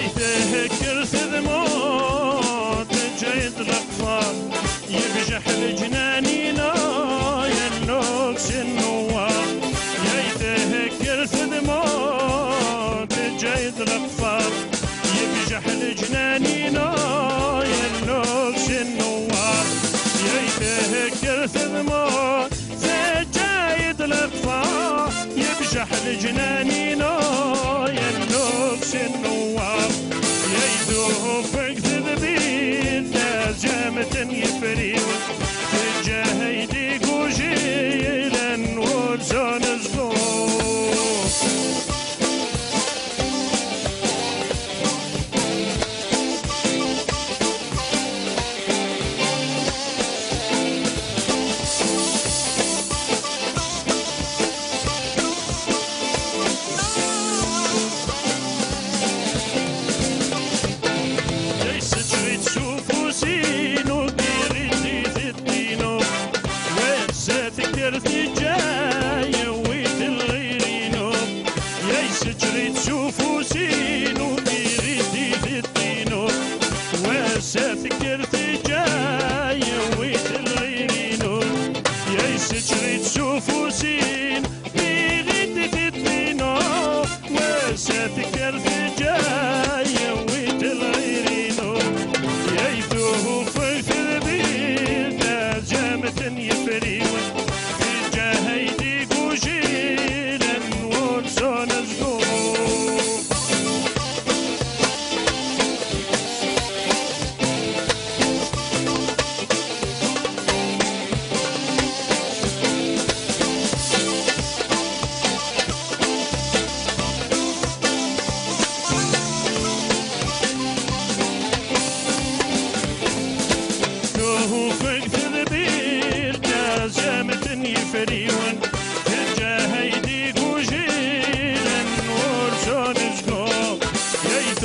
يتهكر ثموت جيد الأقفال يبجح الجنانينا ينوكس النوار يتهكر ثموت جيد الأقفال يبجح الجنانينا ينوكس النوار يتهكر ثموت جيد الأقفال يبجح الجنانينا ينوكس النوار يايدوه فيك تذبيل لازمة يفريون تجاهيدي قوشيلا وبصون سكوم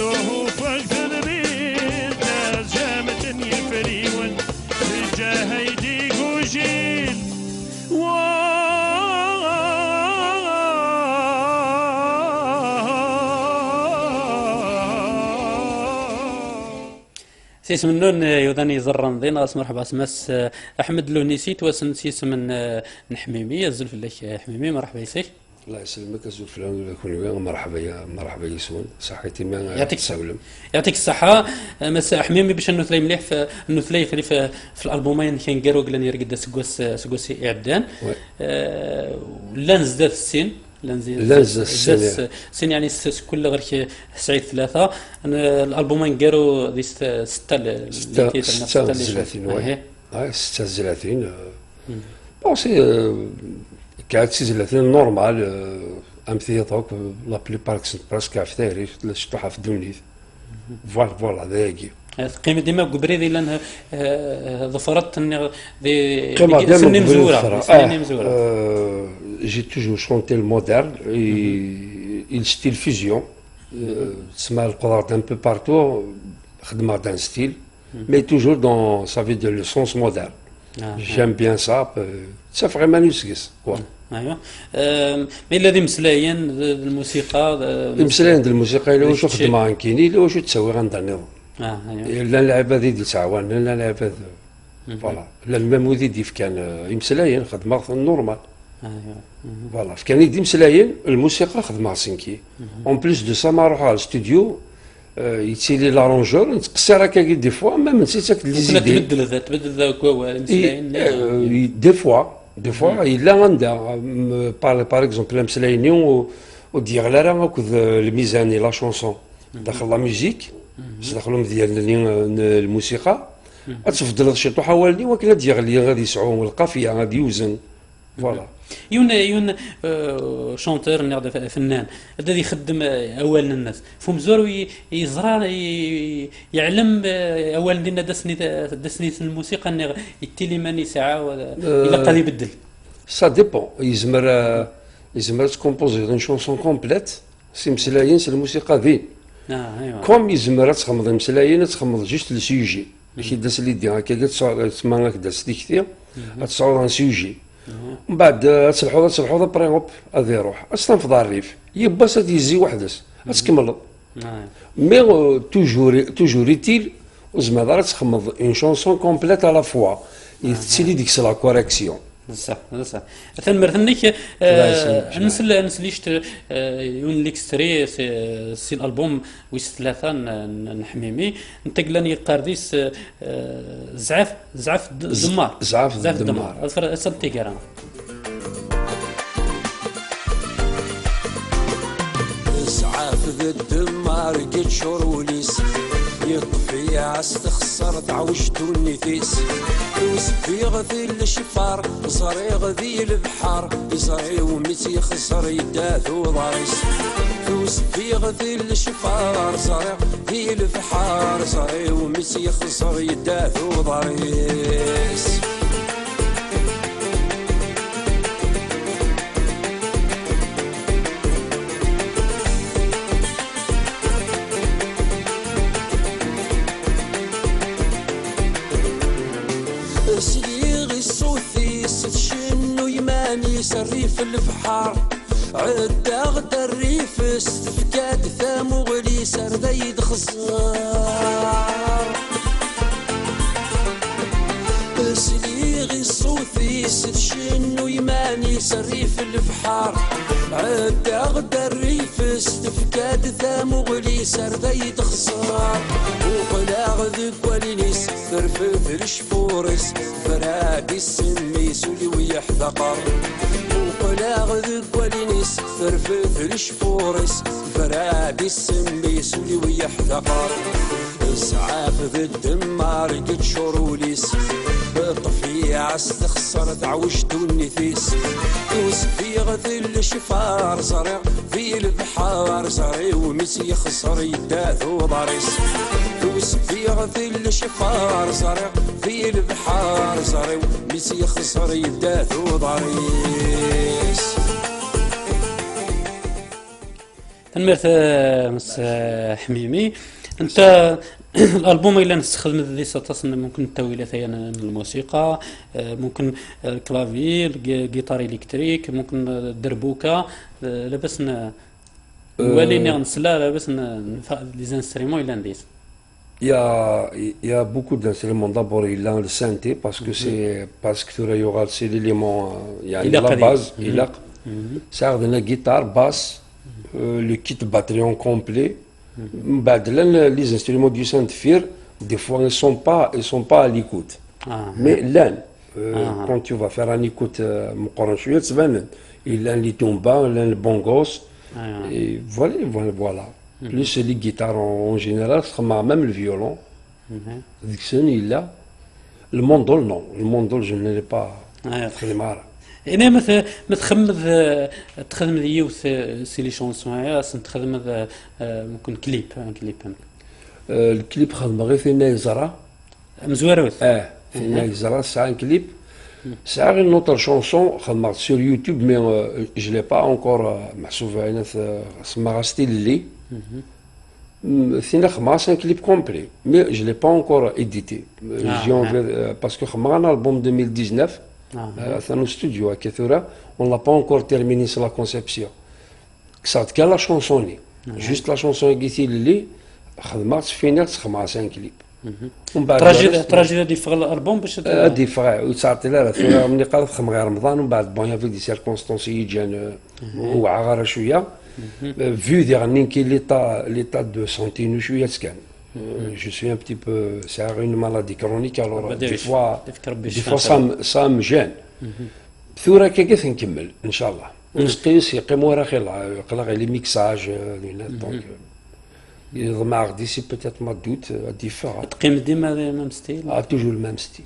له فاكثر بيت جامة يفريون رجاه يديك وجيل سيس منون يوداني زرن ذين غاس مرحبا سماس احمد لو نسيت واسن سيس من نحميمي الزلف لك حميمي مرحبا يسيك الله يسلمك ازول فلان يكون مرحبا يسون صحيتي ما يعطيك تسولم يعطيك الصحة مس حميمي باش نثلي مليح في نثلي في الالبومين كان كارو قلنا يرقد سكوس اعدان لان زداد السين لانز السين يعني كل غير سعيد ثلاثة الالبومين كارو دي 36 بون سي قاعد 36 نورمال امثله دوك لا بليبار براسك عرف تاريخ شطوحه في الدنيا فوالا ذاكي قيمة ديما قبريدي لأنها ظفرت دي قيمة سنين مزورة j'ai toujours chanté le moderne et le style fusion تسمى القدرات un peu partout خدمة d'un style mais toujours dans ça veut dire le sens moderne j'aime bien ça ça vraiment نسقس quoi ايوا ما الذي مسلايا الموسيقى الموسيقى الا واش خدمه كاينين الا واش تسوي غندرني ايوا لا اللعبه ديال تعاون لا اللعبه فوالا لا الميم ديف كان يمسلاين خدمه نورمال ايوا فوالا كان يدي مسلاين الموسيقى خدمه سينكي اون بليس دو سا ما نروح على الاستوديو يتسيلي لارونجور نتقصر هكا دي فوا ما نسيتك لي زيدي تبدل كوا مسلاين دي فوا الا عندها باغ اكزومبل مسلايني ودير لا راه هاكد الميزاني لا شونسون داخل لا ميوزيك داخلهم ديال الموسيقى تفضل شي طوحه والدي ولكن ديال اللي غادي يسعو القافيه غادي يوزن فوالا يون شونتور نقدر فنان هذا يخدم اولا الناس فهم زور يزرع يعلم اولا دينا دسني الموسيقى ان يتيلي ماني ساعه الا قال يبدل سا ديبون يزمر تكومبوزي اون شونسون كومبليت سي مسلاين سي الموسيقى ذي ايوا كوم يزمر تخمض مسلاين تخمض جوست السوجي كي داس اللي دي هكا تسمى هكا داس ديك كثير تصاور ان سوجي من بعد تصلحوا بري هوب غادي يروح استنفض الريف يبا يزي وحدس تكمل مي توجور يتيل وزعما راه تخمض اون شونسون كومبليت على فوا يتسالي ديك لا كوريكسيون صح ثم مرثنيك نسليشت يون ليكستري سي الالبوم ويس ثلاثه نحميمي نتقلاني قارديس زعف الدمار زعف الدمار صدتي كرام زعف الدمار قد شروليس يطفي عستخسر تعوشت النفيس وسفي غذي الشفار صري غذي البحار يصري ومتي خسر يداثو ضاريس وسفي غذي الشفار صري غذي البحار صري ومتي خسر يداثو ضاريس سري في البحار عدا غدا الريف استفكاد ثام وغلي سرديد خسار سليغي الصوفي ستشن ويماني سري في البحار عدا غدا الريف استفكاد ثام وغلي سرديد خسار وقلاغ ذك ولينيس فرفف الشفورس فرادي السميس ولي ويحذقر وقلاغ ذك ولينيس فرفف الشفورس فرادي السميس ولي ويحذقر اسعاف ذي الدمار قد شروليس طفي عستخسر تعوشت النفيس وسفي غذي الشفار صريع في البحار صريع ومسي يخسر يداثو ضاريس وسفي غذي الشفار صريع في البحار صريع ومسي يخسر يداثو ضاريس تنميرت مس حميمي انت الالبوم الا نستخدم ذي ستصن ممكن التويله ثيان الموسيقى ممكن الكلافير جيتار الكتريك ممكن الدربوكه لاباس وليني غنسلا لاباس لي زانستريمون الا نديس. Il y a beaucoup d'instruments. D'abord, il a le synthé parce que il y aura c'est l'élément, il y a la base, il a ça a la guitare, basse, le kit batterie en complet. Les instruments du synthé, des fois ils sont pas à l'écoute. Mais là, quand tu vas faire un écoute, il a les tombas, il a le bongos, et voilà. Plus les guitares en général, même le violon. Il a le mandol, non. Le mandol, je ne l'ai pas très mal. انا مثلا ما تخدم ذي سي لي شونسون تخدم ممكن كليب الكليب خدم غير في نايزرا مزواروث في نايزرا ساعة كليب ساعة غير نوتر شونسون خدمت سور يوتيوب مي جو لي با اونكور محسوب هنا اسمها ستيل لي ثينا خدمت ان كليب كومبلي مي جو لي با اونكور ايديتي باسكو خدمنا البوم 2019 dans nos studios à Kethura, on n'a pas encore terminé sur la conception. Ça que la chanson, juste la chanson qui est là, خدمت فينا خدمت ان كليب. ومن بعد تراجي دي فغ الالبوم باش دي فغ وصارت لا ثورة ملي قالت خدم غير رمضان ومن بعد بون في دي سيركونستانس يجان وعا غير شويه فيو ديغني كاين ليطا دو سونتي نو شويه تسكن. Je suis un petit peu, c'est une maladie chronique alors des fois ça me gêne. ثورة كيف نكمل إن شاء الله. نقيس يقيم ورا خير يقلق لي ميكساج دونك يضمع ديسي peut-être ما دوت ديفيرون. تقيم ديما ميم ستيل. توجور الميم ستيل.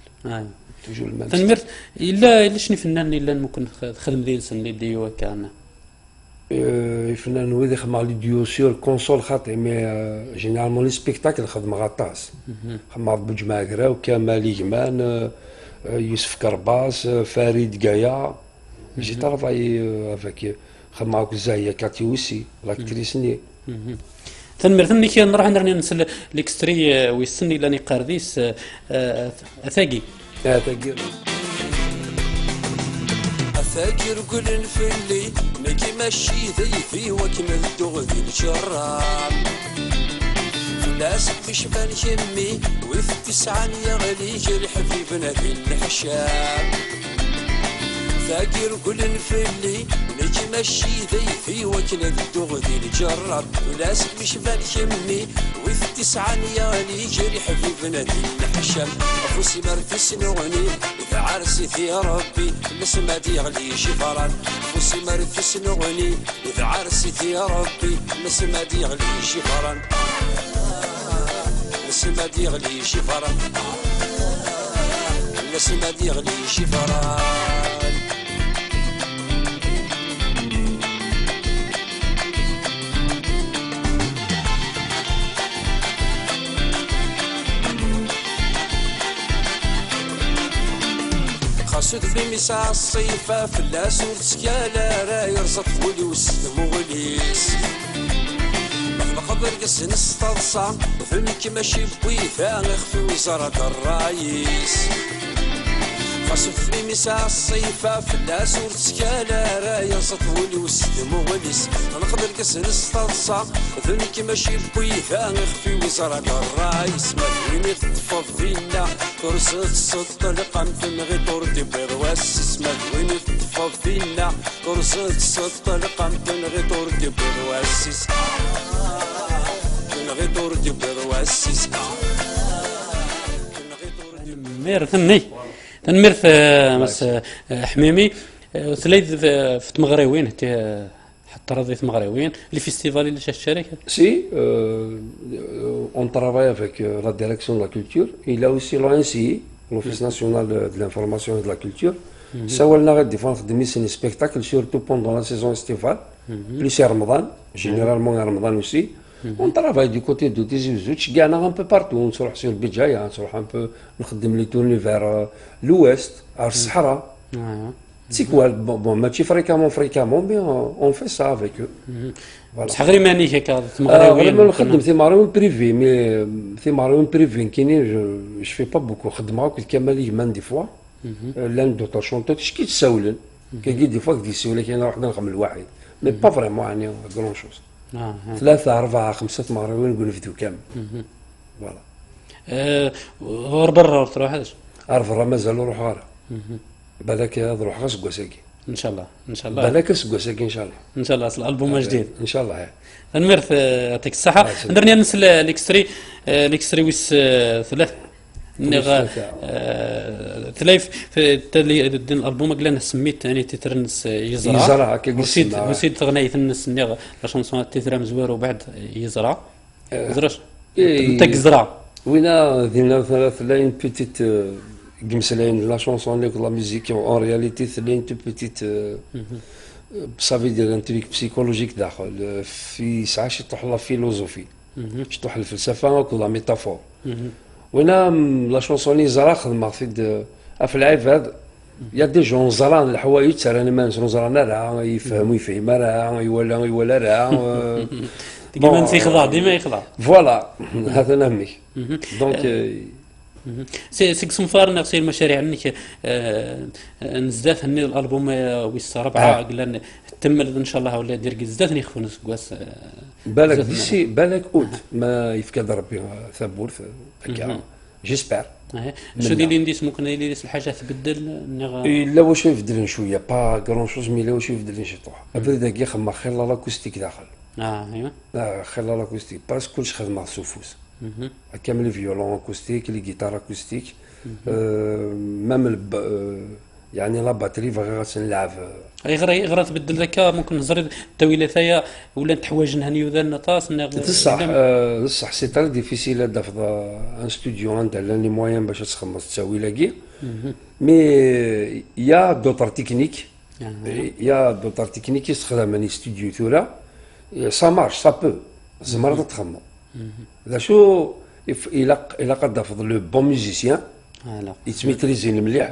توجور الميم ستيل. تنمرت إلا شنو فنان إلا ممكن خدم ذي سن اللي ديو كان. الفنان هو اللي خدم لي ديو سور كونسول خاطئ مي جينيرالمون لي سبيكتاكل خدم غطاس خدم بوجمع كراو كمال يجمان يوسف كرباس فريد قايا جي ترافاي افيك خدم كزايا كاتيوسي لاكتريسني تنمر كي نروح نسل ليكستري ويسني لاني قارديس اثاقي فاكر كل نفلي مكي ماشي ذيفي وكنا الدغ ذي الجرام فلاس مش بان يمي وفي التسعان يغلي جرح في بنادي الحشام فاكر كل نفلي مكي ماشي ذيفي وكنا الدغ ذي الجرام فلاس مش بان يمي وفي التسعان يغلي جرح في بنادي الحشام أفوسي مرتي سنوني إذا عرسي يا ربي نسمع يغلي شفران فوسي مرتي سنوني إذا عرسي يا ربي نسمع يغلي شفران نسمع يغلي شفران نسمع يغلي شفران خاصو بمساع الصيفة فلاس ورتسكالا راه يرزط ولي وسلم وغليس الخبر قس نسترصى فمك ماشي بويفا يخفي وزارة الرايس خاصو بمساع الصيفة فلاس ورتسكالا راه يرزط ولي وسلم وغليس الخبر قس نسترصى فمك ماشي بويفا يخفي وزارة الرايس ما فيني تطفض فينا ترسط الصوت لقم تنغي طردي برواسس ما وين تطفى فينا ترسط الصوت لقم تنغي طردي برواسس تنغي طردي برواسس مير ثني تنمر مس حميمي ثلاث في تمغريوين حتى راضي في مغريوين لي فيستيفال اللي الشركه سي on travaille avec la direction de la culture. Il a aussi l'ONCI, l'Office national de l'information et de la culture. Ça, on arrête de faire des spectacles, surtout pendant la saison estivale. Plus Ramadan, généralement Ramadan aussi. On travaille du côté de Tizi-Ouzou, un peu partout. On sort sur le Bidjaya, on sort un peu, on les tourner vers l'ouest, à Sahara. سيكوال بون ماشي فريكامون مي اون في سا افيك او بصح غير مانيك هكا مغربيين نخدم ثماريون بريفي مي ثماريون بريفي كاينين جو في با بوكو خدمه هاك الكمال يمان دي فوا لان دوطا شونتور اش كيتساولن كي دي فوا كيتساول كاين واحد نخدم الواحد مي با فريمون يعني كرون شوز ثلاثة أربعة خمسة تمارين نقول فيديو كامل فوالا غير برا تروح هذا عارف راه مازال روح غير بالك نروح غير سكواساكي ان شاء الله ان شاء الله بالك سكواساكي ان شاء الله ان شاء الله الالبوم جديد ان شاء الله نمرث يعطيك الصحة درني نسل الاكستري ويس ثلاث نغا ثلاث في الدين الالبوم قلنا سميت يعني تترنس يزرع وسيد تغني ثنس نغا لا شونسون تيترا مزوار وبعد يزرع زرش انت يزرع وينا دينا ثلاث لاين بيتيت قمسلين لا شونسون ليك لا ميوزيك اون رياليتي ثلاين تو بيتيت صافي ديال ان تريك بسيكولوجيك داخل في ساعه شي طوح لا فيلوزوفي شي طوح الفلسفه ولا ميتافور وهنا لا شونسون زرا خدمه في العباد يا دي جون زران الحوايج ترى انا ما نزران راه يفهم راه يولى راه ديما نسي يخضع ديما يخضع فوالا هذا نهمي دونك سيك سمفار نغسل المشاريع انك نزداد هني الالبوم ويس ربعه قلنا تمل ان شاء الله ولا دير زداد نخفو نسكواس بالك ديسي بالك اوت ما يفكر ربي ثبور هكا جيسبر شو ديال نديس ممكن يدير الحاجه تبدل لا واش يبدل شويه با كرون شوز مي لا واش يبدل شي طوح ابدا داك يخمم خير لاكوستيك داخل ايوا خير لاكوستيك باسكو كلشي خدمه سوفوس كامل الفيولون اكوستيك لي جيتار اكوستيك مام يعني لا باتري فغا غنلعب غير تبدل ذاك ممكن نزرد التويله ثايا ولا نتحواج نهنيو ذا النطاس صح سي تري ديفيسيل هذا في ان ستوديو عندها لي موين باش تخمص التاويله كي مي يا دوطر تكنيك يستخدم اني ستوديو ثورا سا مارش سا بو زمر تخمم لا شو إلا قد فضل لو بون ميوزيسيان يتميتريزي مليح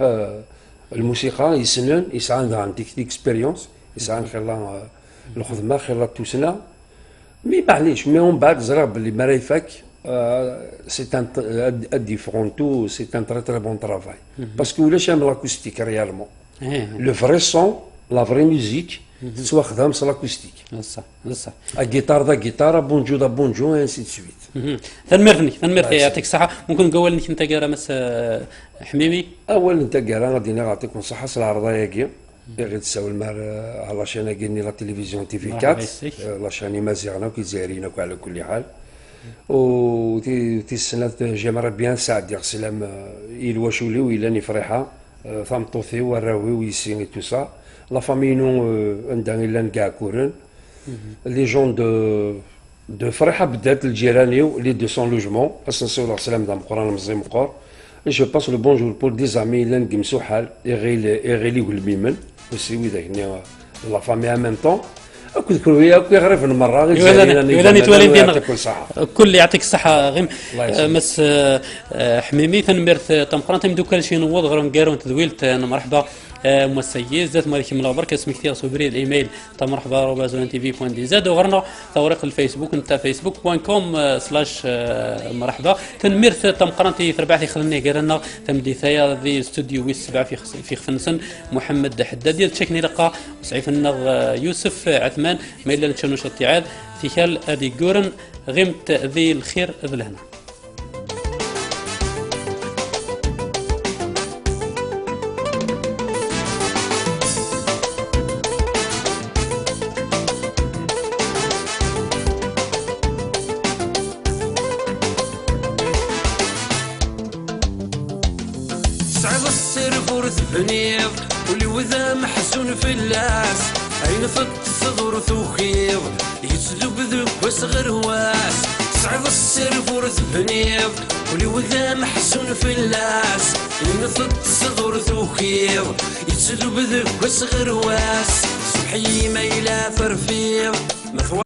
الموسيقى يسنن يسعى عندها اكسبيريونس يسعى خير الخدمه خير توسنا مي معليش مي من بعد زرا بلي ما رايفك سي ان ديفرونتو سي ان تري تري بون ترافاي باسكو ولاش عامل لاكوستيك ريالمون لو فري سون لا فري ميوزيك تسوا خدام سا لاكوستيك بصح الجيتار دا جيتار بونجو دا بونجو انسي دو سويت ثنمرث يعطيك الصحة ممكن نقول لك انت كرا مس حميمي اول انت كرا غادي نعطيكم الصحة العرضية كي غير تساول مع على شانا كيني لا تلفزيون تي في 4 لا شاني مازيغنا وكيزايرين على كل حال و تي السنة جمرة بيان سعد يا سلام يلواشولي ويلاني فرحة ثمطوثي وراوي ويسيني تو سا لا فامي نو عندها الا كاع كورن لي جون دو فرحه بدات الجيرانيو لي 200 لوجمون اسنسيو سلام دام قران مزي مقور جو باس لو بونجور بور دي زامي الا نقمسو حال يغيلي والميمن وسيوي داك لا فامي ان ميم طون كنت كرويه غير في المره غير نتولي ديال كل يعطيك الصحه غير مس حميمي تنمرت تمقران دوكا شي نوض غير نقارون تدويلت انا مرحبا مسيز ذات مالك من الخبر كاسمك كثير صبري الايميل تا مرحبا روبازون تي في بوان دي زاد وغرنا طريق الفيسبوك نتا facebook.com/مرحبا تنمرت تمقرانتي تربعتي خلني قالنا تمدي ثايا ذي استوديو ويس 7 في خفنسن محمد حداد ديال تشكني لقى وسعيف النغ يوسف عثمان ما الا نتشنوش التعاد في خال ادي جورن غمت ذي الخير ذي لهنا بنيض واللي وذا محزون في اللاس عين فت صدور ثوخيض يتسلب ذوك وصغر واس صعب السر فورث بنيض واللي وذا محزون في اللاس عين فت صدور ثوخيض يتسلب ذوك وصغر واس صبحي ما يلا فرفيض مثوى